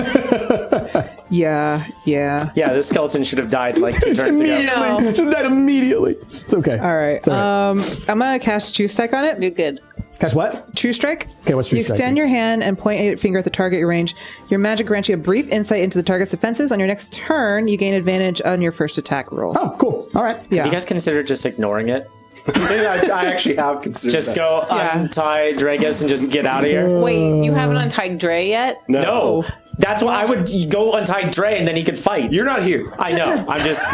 [SPEAKER 4] Yeah.
[SPEAKER 3] Yeah, this skeleton should have died like 2 turns ago.
[SPEAKER 2] Immediately. Should have died immediately. It's okay.
[SPEAKER 4] All right.
[SPEAKER 2] It's all right.
[SPEAKER 4] I'm gonna cast True Strike on it.
[SPEAKER 5] You're good.
[SPEAKER 2] Catch what?
[SPEAKER 4] True Strike.
[SPEAKER 2] Okay, what's True
[SPEAKER 4] You
[SPEAKER 2] Strike?
[SPEAKER 4] extend your hand and point a finger at the target at your range. Your magic grants you a brief insight into the target's defenses. On your next turn, you gain advantage on your first attack roll.
[SPEAKER 2] Oh, cool. All right.
[SPEAKER 4] Yeah.
[SPEAKER 3] You guys consider just ignoring it?
[SPEAKER 6] I actually have considered
[SPEAKER 3] Just
[SPEAKER 6] that.
[SPEAKER 3] go untie Dragus and just get out of here?
[SPEAKER 5] Wait, you haven't untied Dre yet?
[SPEAKER 3] No. That's why I would go untie Dre and then he could fight.
[SPEAKER 6] You're not here.
[SPEAKER 3] I know. I'm just...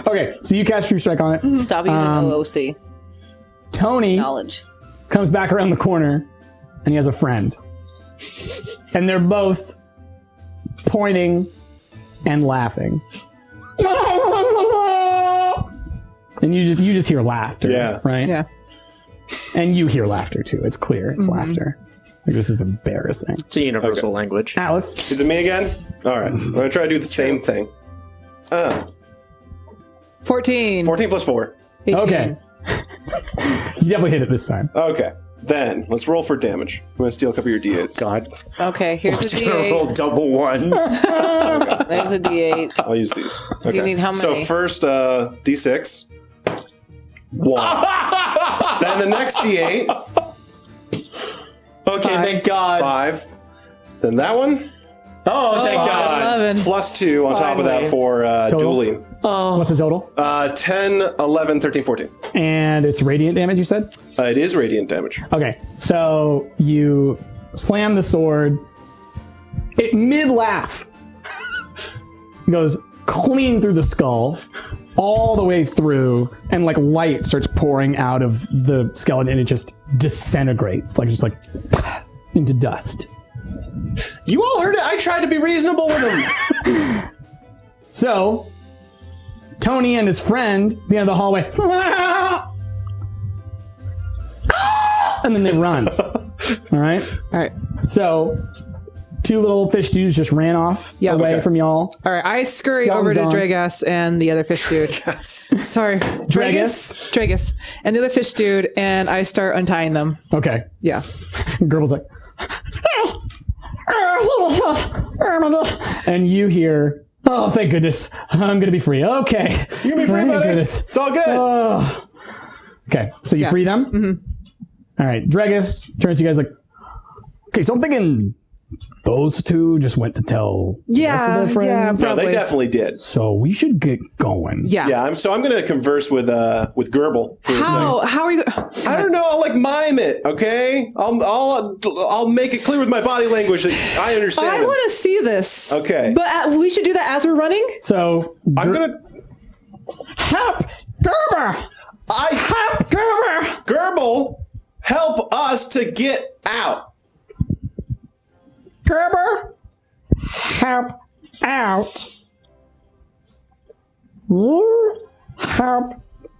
[SPEAKER 2] Okay, so you cast True Strike on it.
[SPEAKER 5] Stop using OOC.
[SPEAKER 2] Tony
[SPEAKER 5] Knowledge.
[SPEAKER 2] comes back around the corner, and he has a friend. And they're both pointing and laughing. And you just hear laughter,
[SPEAKER 6] Yeah.
[SPEAKER 2] right?
[SPEAKER 4] Yeah.
[SPEAKER 2] And you hear laughter too. It's clear. It's laughter. Like, this is embarrassing.
[SPEAKER 3] It's a universal language.
[SPEAKER 2] Alice,
[SPEAKER 6] Is it me again? All right. I'm going to try to do the same thing.
[SPEAKER 4] 14.
[SPEAKER 6] 14 plus 4.
[SPEAKER 4] 18.
[SPEAKER 2] okay. You definitely hit it this time.
[SPEAKER 6] Okay. Then, let's roll for damage. I'm going to steal a couple of your d8s.
[SPEAKER 3] God.
[SPEAKER 5] Okay, here's a
[SPEAKER 3] Just gonna roll
[SPEAKER 5] D8.
[SPEAKER 3] double ones.
[SPEAKER 5] There's a D8.
[SPEAKER 6] I'll use these. Okay.
[SPEAKER 5] Do you need how
[SPEAKER 6] So
[SPEAKER 5] many?
[SPEAKER 6] first, d6. 1. Then the next d8.
[SPEAKER 3] Okay, thank God.
[SPEAKER 6] 5. Then that one.
[SPEAKER 3] Oh, thank God.
[SPEAKER 4] 11.
[SPEAKER 6] Plus 2 on top of that
[SPEAKER 3] Finally.
[SPEAKER 6] for dueling.
[SPEAKER 2] What's the total?
[SPEAKER 6] 10, 11, 13, 14.
[SPEAKER 2] And it's radiant damage, you said?
[SPEAKER 6] It is radiant damage.
[SPEAKER 2] Okay, so you slam the sword. It mid-laugh goes clean through the skull, all the way through, and like light starts pouring out of the skeleton, and it just disintegrates, like just like into dust.
[SPEAKER 6] You all heard it. I tried to be reasonable with him.
[SPEAKER 2] So Tony and his friend at the end of the hallway, and then they run. All right.
[SPEAKER 4] All right.
[SPEAKER 2] So 2 little fish dudes just ran off away
[SPEAKER 6] okay.
[SPEAKER 2] from y'all.
[SPEAKER 4] All right. I scurry
[SPEAKER 2] Skeleton's
[SPEAKER 4] over to
[SPEAKER 2] gone.
[SPEAKER 4] Dragas and the other fish dude. Sorry. Dragas. And the other fish dude, and I start untying them.
[SPEAKER 2] Okay.
[SPEAKER 4] Yeah.
[SPEAKER 2] Girl's like, and you hear, oh, thank goodness, I'm gonna be free. Okay,
[SPEAKER 6] You're going to be free,
[SPEAKER 2] thank
[SPEAKER 6] buddy.
[SPEAKER 2] goodness.
[SPEAKER 6] It's all good.
[SPEAKER 2] Okay, so you free them. Mm-hmm. All right, Dregus turns to you guys like, okay, so I'm thinking those two just went to tell the rest of their friends.
[SPEAKER 6] No,
[SPEAKER 4] probably.
[SPEAKER 6] they definitely did.
[SPEAKER 2] So we should get going.
[SPEAKER 6] Yeah, I'm going to converse with Gerbil for a second.
[SPEAKER 4] How are you?
[SPEAKER 6] I don't know. I'll like mime it. Okay, I'll make it clear with my body language that I understand.
[SPEAKER 4] I want to see this.
[SPEAKER 6] Okay,
[SPEAKER 4] But we should do that as we're running.
[SPEAKER 2] So
[SPEAKER 6] I'm gonna
[SPEAKER 2] help Gerber. Help Gerber.
[SPEAKER 6] Gerbil, help us to get out.
[SPEAKER 2] Gerber, help out. You help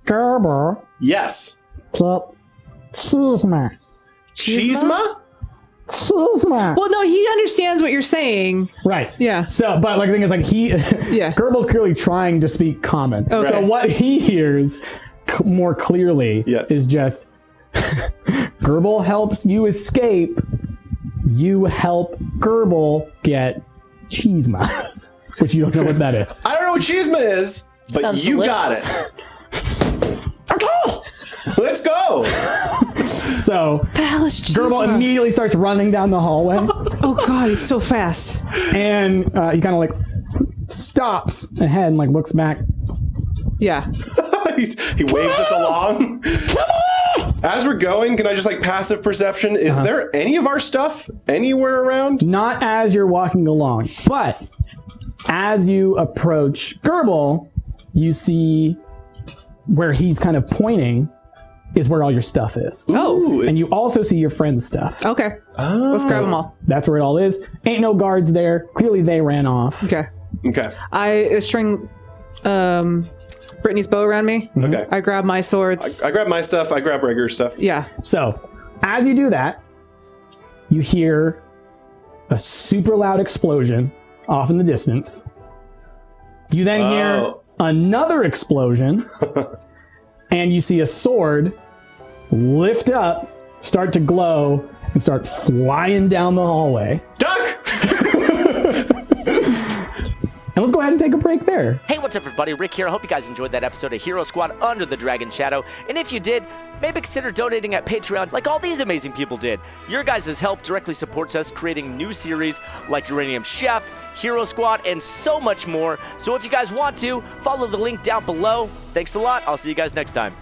[SPEAKER 2] Gerber
[SPEAKER 6] Yes.
[SPEAKER 2] get Cheesema.
[SPEAKER 6] Cheesema?
[SPEAKER 2] Cheesema.
[SPEAKER 4] Well, no, he understands what you're saying.
[SPEAKER 2] Right.
[SPEAKER 4] Yeah.
[SPEAKER 2] So, but like the thing is, like
[SPEAKER 4] Yeah.
[SPEAKER 2] Gerbil's clearly trying to speak common.
[SPEAKER 4] Okay.
[SPEAKER 2] So what he hears more clearly
[SPEAKER 6] Yes.
[SPEAKER 2] is just Gerbil helps you escape. You help Gerbil get Cheesema, which you don't know what that is.
[SPEAKER 6] I don't know what cheesema is, but
[SPEAKER 5] Sounds
[SPEAKER 6] you
[SPEAKER 5] delicious.
[SPEAKER 6] got it.
[SPEAKER 2] Okay.
[SPEAKER 6] Let's go.
[SPEAKER 2] So
[SPEAKER 4] The hell is
[SPEAKER 2] Gerbil immediately starts running down the hallway,
[SPEAKER 4] Oh God, he's so fast.
[SPEAKER 2] and he kind of like stops ahead and like looks back.
[SPEAKER 4] Yeah.
[SPEAKER 6] he waves us along. As we're going, can I just like passive perception? Is there any of our stuff anywhere around?
[SPEAKER 2] Not as you're walking along, but as you approach Gerbil, you see where he's kind of pointing is where all your stuff is.
[SPEAKER 6] Ooh,
[SPEAKER 2] And you also see your friend's stuff.
[SPEAKER 4] Okay. Let's grab them all.
[SPEAKER 2] That's where it all is. Ain't no guards there. Clearly they ran off.
[SPEAKER 4] Okay.
[SPEAKER 6] okay.
[SPEAKER 4] I string Brittany's bow around me.
[SPEAKER 6] Okay.
[SPEAKER 4] I grab my swords.
[SPEAKER 6] I grab my stuff. I grab regular stuff.
[SPEAKER 4] Yeah.
[SPEAKER 2] So, as you do that, you hear a super loud explosion off in the distance. You then hear another explosion, and you see a sword lift up, start to glow, and start flying down the hallway.
[SPEAKER 6] Duck!
[SPEAKER 2] And let's go ahead and take a break there.
[SPEAKER 7] Hey, what's up, everybody? Rick here. I hope you guys enjoyed that episode of Hero Squad Under the Dragon Shadow. And if you did, maybe consider donating at Patreon like all these amazing people did. Your guys' help directly supports us creating new series like Uranium Chef, Hero Squad, and so much more. So if you guys want to, follow the link down below. Thanks a lot. I'll see you guys next time.